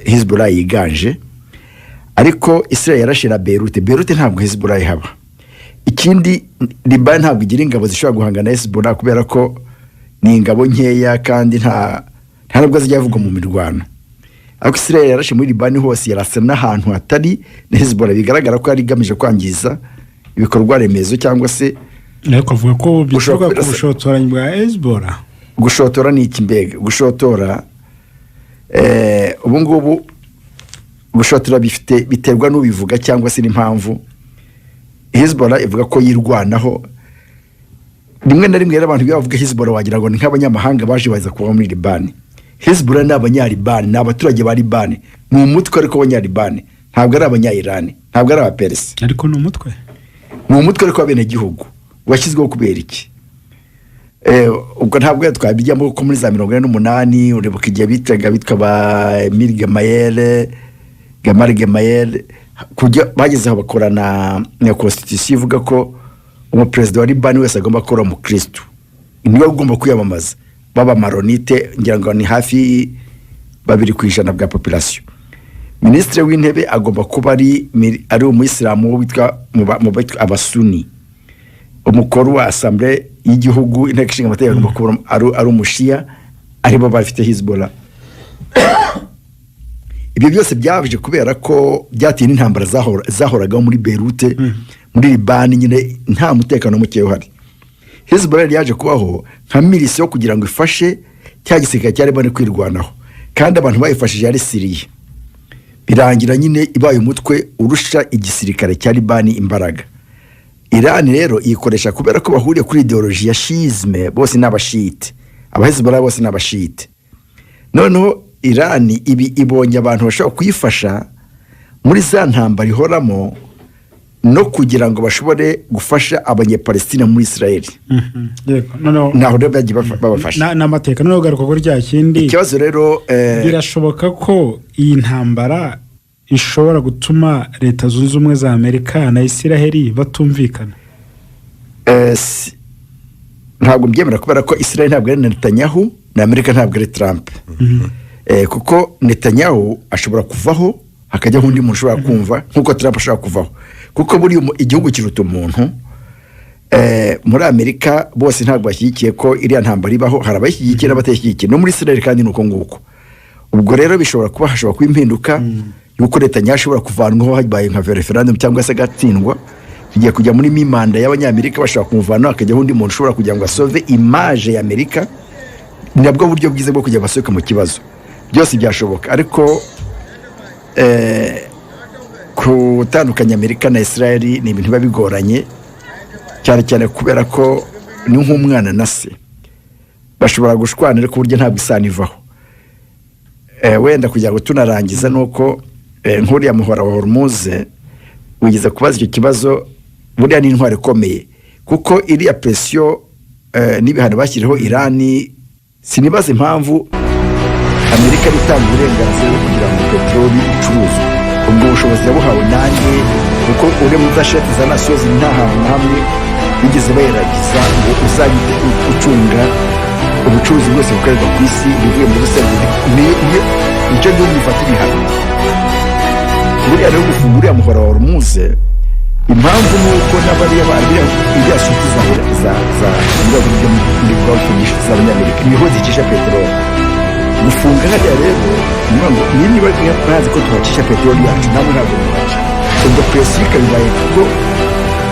Hezbollah yiganje, ariko Israel yarashira Beirut ntabwo Hezbollah ihaba. Ikindi Liban ntabwo igira ingabo zishobora guhangana na Hezbollah kubera ko ni ingabo nkeya kandi nta nubwo zijya vuga mu mirwano. Ariko Israel yarashe muri Liban hose, yarasa n'ahantu hatari na Hezbollah, bigaragara ko yari igamije kwangiza ibikorwa remezo cyangwa se ariko avuga ko bishoboka ko gushotora bwa Hezbollah. Gushotora ni iki mbega? Gushotora ubu ngubu gushotora biterwa n'ubivuga cyangwa se n'impamvu. Hezbollah ivuga ko yirwanaho, rimwe na rimwe rero abantu bavuga Hezbollah wagira ngo ni nk'abanyamahanga baje baza kuba muri Liban. Hezbollah ni abanyalibani, ni abaturage ba Liban, mu mutwe ariko abanyalibani, ntabwo ari abanya-Iran, ntabwo ari abaperisi, ariko ni umutwe ariko abene gihugu washyizweho kubera iki. Ubwo ntabwo twabijyamo ko muri za 1988 urebuka igihe bitwa ba Emile Gamal Gemayel kujya bagezeho bakorana na constitution ivuga ko umuperezida wa Liban wese agomba kuba umukristo, niwe ugomba kwiyamamaza. Baba maronite ngira ngo ni hafi 2% bwa population. Ministre w'intebe agomba kuba ari umuyisilamu witwa mu abasuni. Umukuru wa assemblée y'igihugu inteko ishinga amategeko agomba kuba ari umushia, aribo bafite Hezbollah. Ibyo byose byaje kubera ko byatiye n'intambara zahoraga muri Beirut, muri Liban nyine nta mutekano muke uhari. Hezbollah yaje kubaho nka milisi yo kugira ngo ifashe cya gisirikare cyari bane kwirwanaho, kandi abantu bayifashije ari Syria. Birangira nyine ibaye umutwe urusha igisirikare cya Liban imbaraga. Iran rero iyikoresha kubera ko bahuriye kuri ideology ya Shiisme, bose n'abashite. Abahezbollah bose n'abashite. Noneho Iran ibonye abantu bashobora kuyifasha muri za ntambara ihoramo no kugira ngo bashobore gufasha abanyepalestina muri Israel. Naho rero bagiye babafasha n'amateka. Noneho garuka kuri rya kindi ikibazo rero, birashoboka ko iyi ntambara ishobora gutuma Leta Zunze Ubumwe za Amerika na Israel batumvikana. Ntabwo mbyemera kubera ko Israel ntabwo ari Netanyahu na Amerika ntabwo ari Trump. Kuko Netanyahu ashobora kuvaho hakajya undi muntu ushobora kumva nkuko Trump ashobora kuvaho, kuko buri igihugu kiruta umuntu. Muri Amerika bose ntabwo bashyigikiye ko iriya ntambara ibaho, hari abashyigikiye n'abatashyigikiye, no muri Israel kandi nuko nguko. Ubwo rero hashobora kuba impinduka yuko Netanyahu ashobora kuvanwaho habaye nka referendum cyangwa se gatsindwa, kigiye kujya muri mimanda y'abanyamerika bashobora kumuvana hakajya undi muntu ushobora kugira ngo asove image ya Amerika. Nabwo buryo bwiza bwo kujya basohoka mu kibazo. Byose byashoboka, ariko kutandukanya Amerika na Israel ni ibintu biba bigoranye cyane kubera ko ni nk'umwana na se bashobora gushwana ku buryo ntabwo isano ivaho. Wenda kugira ngo tunarangiza nuko nk'uriya muhora wa Hormuz wigeze kubaza icyo kibazo, buriya ni intwari ikomeye kuko iriya presiyo n'ibihano bashyiriho Irani, sinibaza impamvu Amerika itanga uburenganzira kugira ngo peteroli icuruzwe. Ubwo bushobozi yabuhawe nanjye kuko uri mu zashati za nasozi nta hantu hamwe bigeze bayiragiza ngo uzajye ucunga ubucuruzi bwose bukorerwa ku isi bivuye muri Rusiya. Nicyo gihugu gifata ibihano. Buriya rero gufunga uriya muhora wa Hormuz, impamvu ni uko n'abariya iriya suti za ibibazo byo muri Gulf z'Abanyamerika niho zicisha peteroli. Gufunga hariya rero niba ntazi ko tuhacisha peteroli yacu ntabwo muhaca. Ubwo presi ikabibaye kuko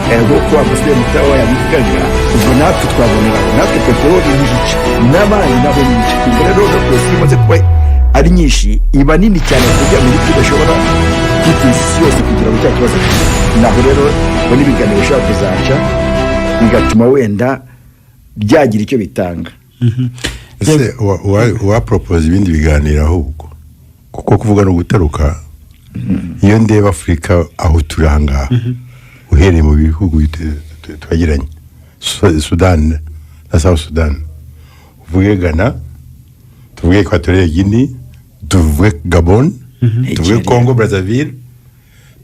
nk'uko Ambasaderi Mutawa yabivugaga, ubwo natwe twabonera natwe peteroli n'igice n'abandi nabo n'igice. Ubwo rero presi imaze kuba ari nyinshi, iba nini cyane ku buryo Amerika idashobora kwiteza isi yose kugira ngo cya kibazo. Naho rero ngo n'ibiganiro bishobora kuzaca bigatuma wenda byagira icyo bitanga. Ese wapropose ibindi biganiro ahubwo, kuko kuvuga no gutaruka. Iyo ndeba Afrika aho turanga uhereye mu bihugu twagiranye Sudan na South Sudan, uvuge Ghana, tuvuge Equatorial Guinea, tuvuge Gabon, tuvuge Congo Brazzaville,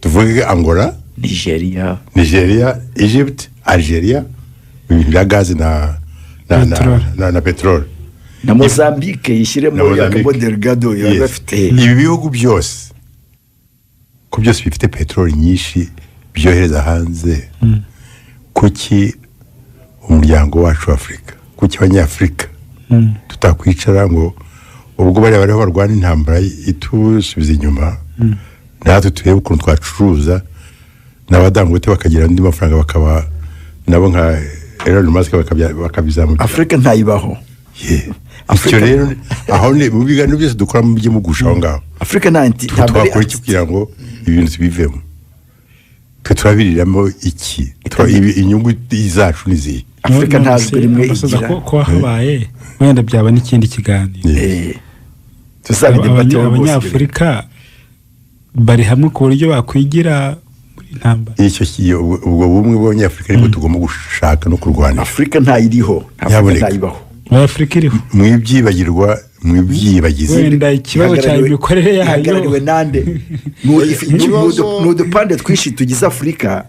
tuvuge Angola, Nigeria, Egypt, Algeria ibintu bya gazi na peteroli na Mozambique yishyiremo Na Mozambique. Cabo Delgado Yes. bafite ibi bihugu byose ko byose bifite peteroli nyinshi byohereza hanze kuki umuryango wacu wa Afurika kuki abanyafurika tutakwicara ngo ubwo bariho barwana intambara itusubiza inyuma natwe turebe ukuntu twacuruza n'abadangote bakagira andi mafaranga bakaba nabo nka Elon Musk bakabizamura Afrika ntayibaho. icyo rero aho ni mu biganiro byose dukora mu by'imugusha aho ngaho Afrika ntabwo twakora iki kugira ngo ibintu tubivemo twe turabiriramo iki inyungu zacu n'izihe Afrika ntabwo rimwe abasaza igira ko habaye wenda byaba n'ikindi kiganiro. tuzabidebateho Abanyafurika bari hamwe ku buryo bakwigira muri intambara. ubwo bumwe bw'abanyafurika nibwo tugomba gushaka no kurwana. Afrika ntayiriho, Afrika ntayibaho. Afurika iriho mwibyibagirwa mwibyibagize wenda ikibazo cya imikorere yayo ihagarariwe nande ni udupande twinshi tugize Afurika.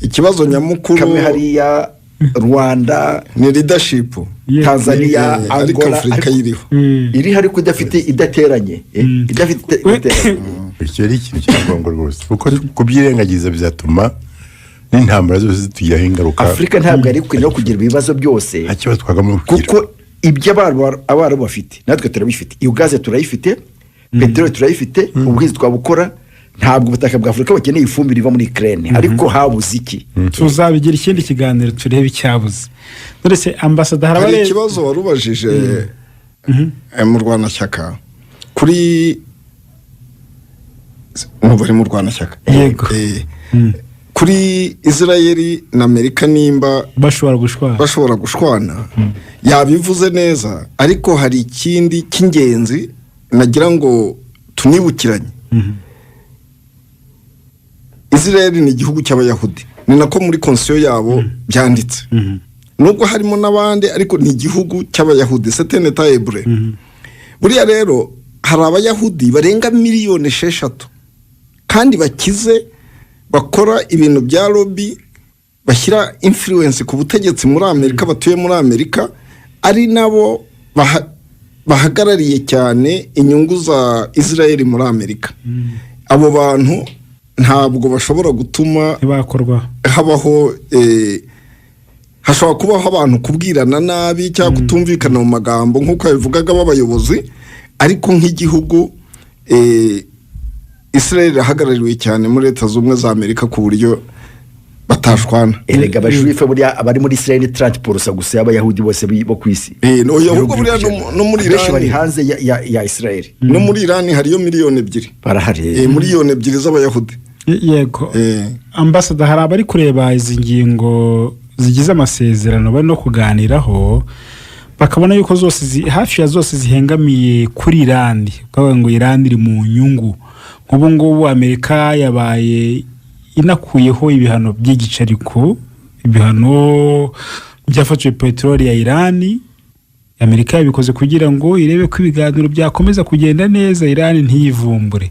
ikibazo nyamukuru kamwe hariya Rwanda ni leadership Tanzania ariko Angola Afurika yiriho iri ariko idafite idateranye idafite icyo ari ikintu cy'ingombwa rwose kuko kubyirengagiza bizatuma n'intambara zose zitugiraho ingaruka. Afurika ntabwo ari kwiriye kugira ibibazo byose nta kibazo twagamo kuko ibyo abarabu bafite natwe turabifite, iyo gaze turayifite, peteroli turayifite, ubuhinzi twabukora. Ntabwo ubutaka bwa Afurika bakeneye ifumbire iva muri Ukraine, ariko habuze iki? tuzabigira ikindi kiganiro turebe icyabuze. None se ambasada hari ikibazo warubajije mu Rwanashyaka kuri bari mu Rwanashyaka yego kuri Israeli na Amerika nimba bashobora gushwana yabivuze neza, ariko hari ikindi cy'ingenzi nagira ngo tunibukiranye. Israeli ni igihugu cy'abayahudi, ni nako muri konstitusiyo yabo byanditse, nubwo harimo n'abandi ariko ni igihugu cy'abayahudi, c'est un état hébreu. Buriya rero hari abayahudi barenga 6,000,000 kandi bakize, bakora ibintu bya lobby, bashyira influence ku butegetsi muri Amerika, batuye muri Amerika, ari nabo bahagarariye cyane inyungu za Israeli muri Amerika. Abo bantu ntabwo bashobora gutuma habaho hashobora kubaho abantu kubwirana nabi cyangwa kutumvikana mu magambo nk'uko yabivugaga b'abayobozi, ariko nk'igihugu Israel irahagarariwe cyane muri Leta Zunze za Amerika ku buryo batashwana. Erega abajurife buriya abari muri Israel 30% gusa y'abayahudi bose bo ku isi. Ahubwo buriya no muri Iran bari hanze ya Israel. No muri Iran hariyo 2,000,000 barahari. 2,000,000 z'abayahudi. Yego ambasada hari abari kureba izi ngingo zigize amasezerano bari no kuganiraho, bakabona yuko zose hafi ya zose zihengamiye kuri Iran, kuko ngo Iran iri mu nyungu. Ubu ngubu Amerika yabaye inakuyeho ibihano by'igicariko, ibihano byafatiwe peteroli ya Iran. Amerika yabikoze kugira ngo irebe ko ibiganiro byakomeza kugenda neza, Iran ntiyivumbure.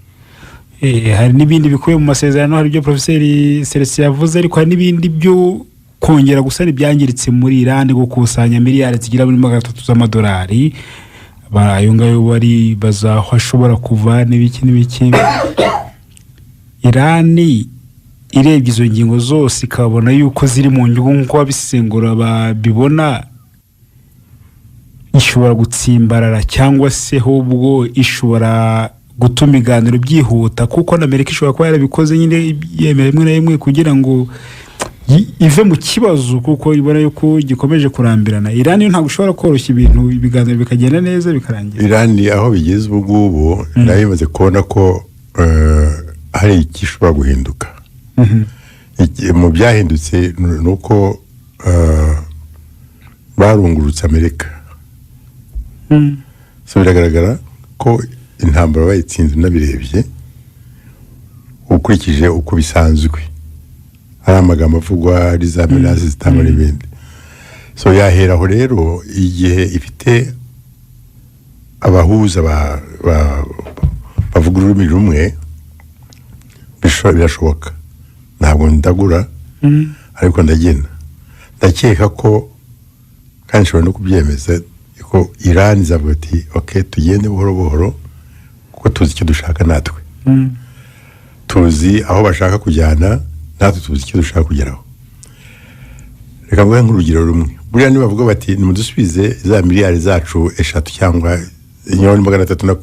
Hari n'ibindi bikuye mu masezerano, hari ibyo Profeseri Celestin yavuze, ariko hari n'ibindi byo kongera gusana ibyangiritse muri Iran, gukusanya miliyari zigira muri 300 z'amadolari. Ayo ngayo bari bazaho ashobora kuva n'ibiki. Iran irebye izo ngingo zose ikabona yuko ziri mu nyungu nk'uko babisengura babibona, ishobora gutsimbarara cyangwa se ahubwo ishobora gutuma ibiganiro byihuta, kuko na Amerika ishobora kuba yarabikoze nyine yemera rimwe na rimwe kugira ngo ive mu kibazo, kuko ibona yuko gikomeje kurambirana. Iran yo ntabwo ushobora koroshya ibintu, ibiganiro bikagenda neza bikarangira. Iran aho bigeze ubu ngubu nayo imaze kubona ko hari ikishobora guhinduka. Mu byahindutse nuko barungurutse Amerika. So biragaragara ko intambara bayitsinze nabirebye ukurikije uko bisanzwe, hari amagambo avugwa ari za menace zitangwa n'ibindi. So yaheraho rero igihe ifite abahuza bavuga ururimi rumwe birashoboka. Ntabwo ndagura ariko ndagena ndakeka ko kandi nshobora no kubyemeza ko Iran izavuga ati ok tugende buhoro buhoro kuko tuzi icyo dushaka natwe tuzi aho bashaka kujyana natwe tuzi icyo dushaka kugeraho. Reka mvuge nk'urugero rumwe, buriya nibavuga bati nimudusubize za miliyari zacu 3 cyangwa 300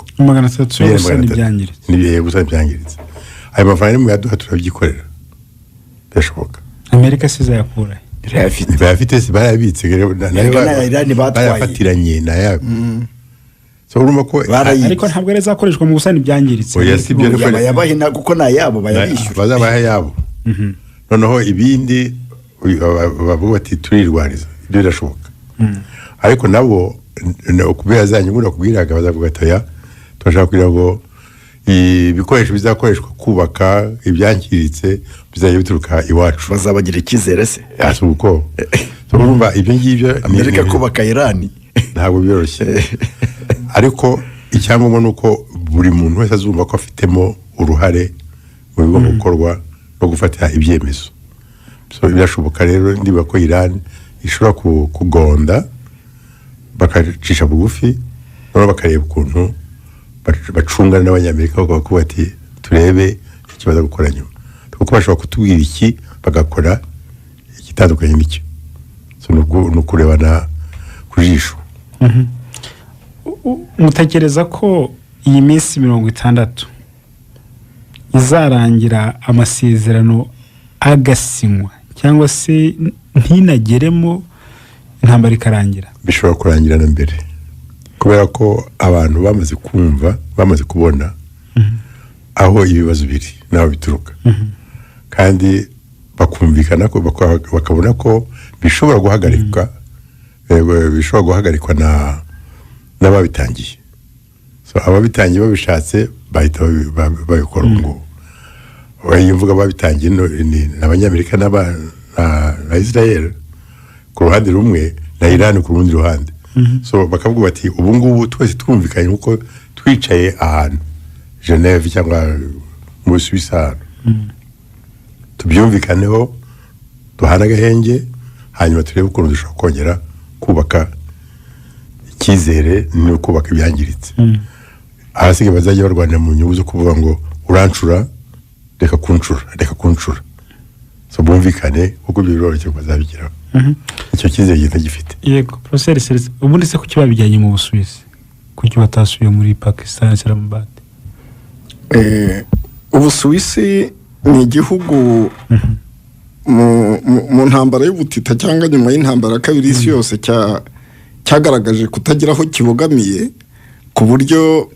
gusa n'ibyangiritse nibiye gusa n'ibyangiritse, ayo mafaranga mu yaduha turabyikorera birashoboka. Amerika sizayakura bayafite si bayabitse bayafatiranye na yabo so urumva ko ariko ntabwo ari zakoreshwa mu gusana ibyangiritse bayabahina kuko na yabo bayabishyura bazabaha yabo noneho ibindi bavuga bati turirwariza ibyo birashoboka ariko nabo kubera za nyungu nakubwiraga bazavuga ati ya turashaka kugira ngo ibikoresho bizakoreshwa kubaka ibyangiritse bizajya bituruka iwacu, bazabagira icyizere se asuko so urumva ibyo ngibyo Amerika kubaka Iran ntabwo byoroshye ariko icyangombwa nuko buri muntu wese azumva ko afitemo uruhare mu bigomba gukorwa no gufata ibyemezo. So birashoboka rero ndiba ko Iran ishobora kugonda bakacisha bugufi no bakareba ukuntu bacungana n'abanyamerika bakavuga ati turebe ikibazo gukora nyuma kuko bashobora kutubwira iki bagakora igitandukanye n'icyo so no kurebana ku jisho. Mutekereza ko iyi minsi 60 izarangira amasezerano agasinywa cyangwa se ntinageremo intambara ikarangira? Bishobora kurangira na mbere kubera ko abantu bamaze kumva bamaze kubona aho ibibazo biri naho bituruka kandi bakumvikana ko bakabona ko bishobora guhagarika bishobora guhagarikwa n'ababitangiye. So ababitangiye babishatse bahita babikora ngo bayimvuga babitangiye n'abanyamerika na Israel ku ruhande rumwe na Iran ku rundi ruhande. So bakavuga bati ubu ngubu twese twumvikanye uko twicaye ahantu Geneve cyangwa mu Suisse tubyumvikaneho duhana agahenge hanyuma turebe ukuntu dushobora kongera kubaka icyizere no kubaka ibyangiritse. Ahasigaye bazajya barwanira mu nyungu zo kuvuga ngo urancura reka kuncura so bumvikane uko biroroshye bazabigeraho. Icyo cyizere gifite. Yego Professor Seretse, ubundi se kuki babijyanye mu Busuwisi kuki batasubiye muri Pakistan Islamabad? Ubusuwisi ni igihugu mu ntambara y'ubutita cyangwa nyuma y'intambara ya kabiri y'isi yose cyagaragaje kutagira aho kibogamiye ku buryo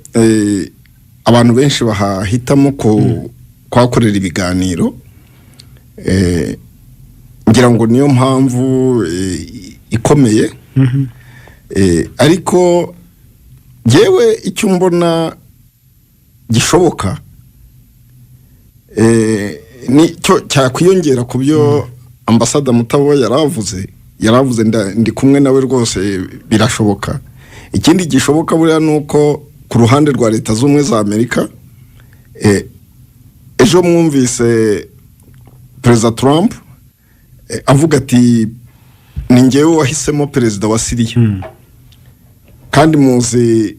abantu benshi bahahitamo kuhakorera ibiganiro. Ngira ngo niyo mpamvu ikomeye ariko yewe icyo mbona gishoboka nicyo cyakwiyongera ku byo ambasada Mutabo yaravuze ndi kumwe nawe rwose birashoboka. Ikindi gishoboka buriya nuko ku ruhande rwa Leta z'Ubumwe za Amerika ejo mwumvise Perezida Trump avuga ati ni njyewe wahisemo perezida wa Syria kandi muzi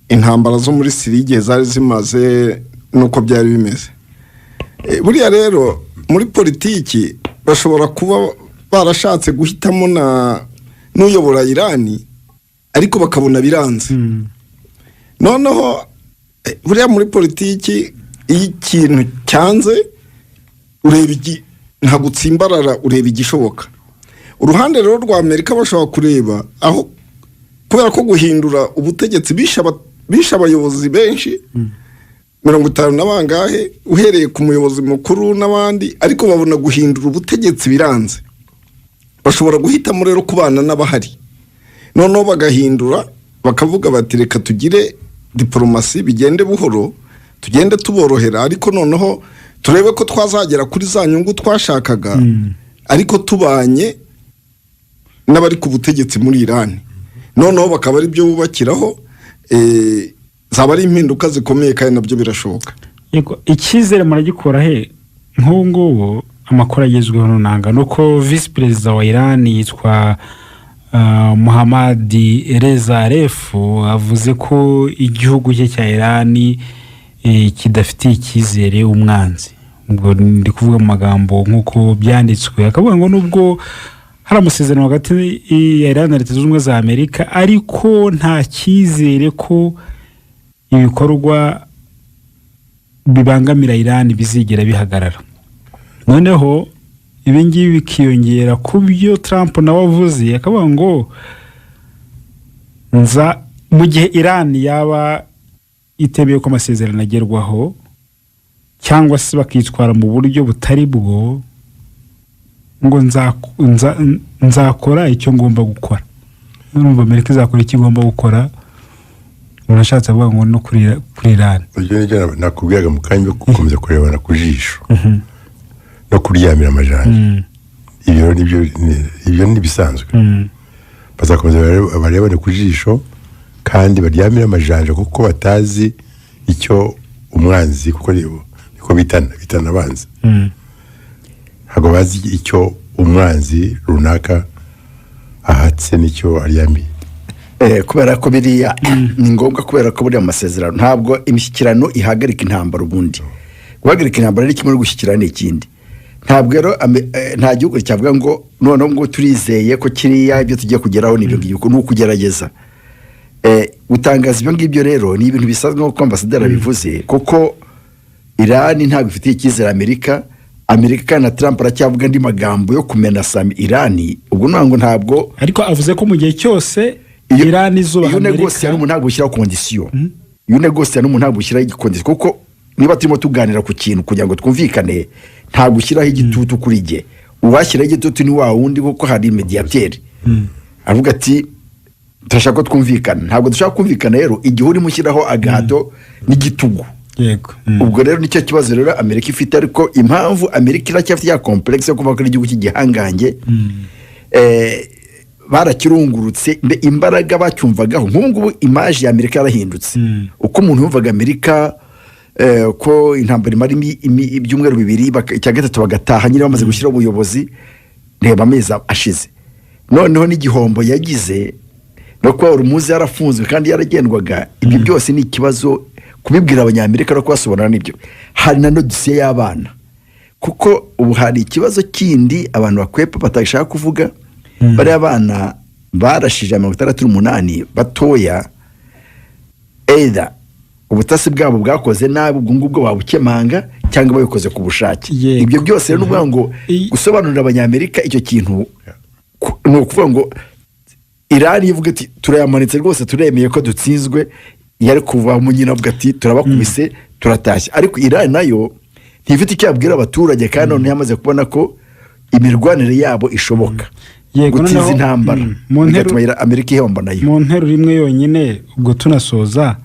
intambara zo muri Syria igihe zari zimaze nuko byari bimeze. Buriya rero muri politiki bashobora kuba barashatse guhitamo n'uyobora Iran ariko bakabona biranze. Noneho buriya muri politiki iyo ikintu cyanze ureba nta gutsimbarara ureba igishoboka. Uruhande rero rwa Amerika bashobora kureba aho kubera ko guhindura ubutegetsi bisha abayobozi benshi 50 n'abangahe uhereye ku muyobozi mukuru n'abandi ariko babona guhindura ubutegetsi biranze bashobora guhitamo rero kubana n'abahari noneho bagahindura bakavuga bati reka tugire diplomasi bigende buhoro tugende tuborohera ariko noneho turebe ko twazagera kuri za nyungu twashakaga ariko tubanye n'abari ku butegetsi muri Iran noneho bakaba ari byo bubakiraho zaba ari impinduka zikomeye kandi nabyo birashoboka. Yego icyizere muragikora he nk'ubu amakuru agezweho nunanga nuko visi perezida wa Iran yitwa Muhammad Reza Refu avuze ko igihugu cye cya Iran kidafitiye icyizere umwanzi. Ubwo ndi kuvuga mu magambo nk'uko byanditswe, akavuga ngo nubwo hari amasezerano hagati ya Iran na Leta Zunze Ubumwe za Amerika ariko nta cyizere ko ibikorwa bibangamira Iran bizigera bihagarara. Noneho ibingibi bikiyongera ku byo Trump nawe avuze, akavuga ngo mu gihe Iran yaba itemeye ko amasezerano agerwaho cyangwa se bakitwara mu buryo butari bwo, ngo nzakora icyo ngomba gukora. Urumva Amerika izakora icyo igomba gukora, urashatse avuga ngo no kuri Iran. Ibyo nibyo nakubwiraga mu kanya gukomeza kurebana ku jisho no kuryamira amajanja. Ibyo ni bisanzwe. Bazakomeza barebane ku jisho kandi baryamira amajanja kuko batazi icyo umwanzi, kuko niko bitana abanzi. Ntabwo bazi icyo umwanzi runaka ahatse n'icyo aryamiye. Kubera ko biriya ni ngombwa, kubera ko buriya amasezerano ntabwo imishyikirano ihagarika intambara. Ubundi guhagarika intambara ari kimwe no gushyikirana ikindi. Ntabwo rero nta gihugu cyavuga ngo noneho ngo turizeye ko kiriya ibyo tugiye kugeraho n'ibyo ngibyo, ni ukugerageza. Gutangaza ibyo ngibyo rero ni ibintu bisanzwe nk'uko ambasaderi abivuze, kuko Iran ntabwo ifitiye icyizere Amerika na Trump aracyavuga andi magambo yo kumenasa Iran. Ubwo ntabwo ariko avuze ko mu gihe cyose Iran izuba Amerika, iyo negosiya n'umuntu ntabwo ushyiraho kondisiyo, iyo negosiya n'umuntu ntabwo ushyiraho igikondisiyo, kuko niba turimo tuganira ku kintu kugira ngo twumvikane, ntabwo ushyiraho igitutu kuri jye. Uwashyiraho igitutu ni wa wundi, kuko hari mediateri avuga ati turashaka ko twumvikana. Ntabwo dushaka kumvikana rero igihe urimo ushyiraho agahato n'igitugu. Yego. Ubwo rero nicyo kibazo rero Amerika ifite, ariko impamvu Amerika iracyafite ya complexe yo kuvuga ko igihugu cy'igihangange barakirungurutse imbaraga bacyumvagaho. Nk'ubu imaje ya Amerika yarahindutse. Uko umuntu yumvaga Amerika ko intambara imara ibyumweru bibiri icya gatatu bagataha, nyine bamaze gushyiraho ubuyobozi, reba amezi ashize. Noneho n'igihombo yagize no kuba urumuzi yarafunzwe kandi yaragendwaga. Ibyo byose ni ikibazo kubibwira abanyamerika no kubasobanurira n'ibyo. Hari na dosiye y'abana, kuko ubu hari ikibazo kindi abantu bakwepa batashaka kuvuga. Bari abana barashije 68 batoya, either ubutasi bwabo bwakoze nabi, ubwo ngubwo babukemanga cyangwa babikoze ku bushake. Ibyo byose rero n'ubwo ngo gusobanurira abanyamerika icyo kintu, ni ukuvuga ngo Iran ivuga ati turayamanitse rwose, turemeye ko dutsinzwe, yari kuva mu nyina avuga ati turabakubise turatashye. Ariko Iran nayo ntifite icyo yabwira abaturage, kandi none yamaze kubona ko imirwanire yabo ishoboka. Gutiza intambara bigatuma Amerika ihomba nayo. Mu nteruro imwe yonyine ubwo tunasoza,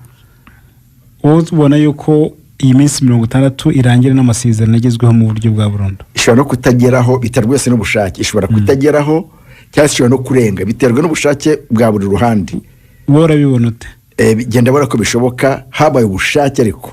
ubona yuko iyi minsi 60 irangira n'amasezerano agezweho mu buryo bwa burundu. Ishobora no kutageraho, bitarwese n'ubushake. Ishobora kutageraho cyangwa ishobora no kurenga, biterwa n'ubushake bwa buri ruhande. Bora bibona ute? Genda bara ko bishoboka habaye ubushake ariko.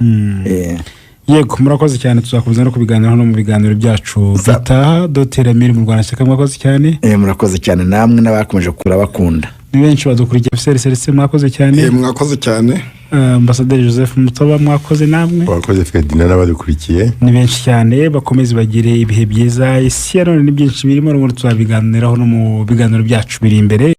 Yego, murakoze cyane, tuzakomeza no kubiganiraho no mu biganiro byacu bitaha. Dr. Emile mu Rwanda cyaka, murakoze cyane. Murakoze cyane namwe n'abakomeje kurabakunda. Ni benshi badukurikiye. Officer Celestin, murakoze cyane. Mwakoze cyane. Ambasaderi Joseph Mutaba, mwakoze namwe. Mwakoze Ferdinand n'abadukurikiye. Ni benshi cyane, bakomeze bagire ibihe byiza. Isi ya none ni byinshi birimo, n'ubundi tuzabiganiraho no mu biganiro byacu biri imbere.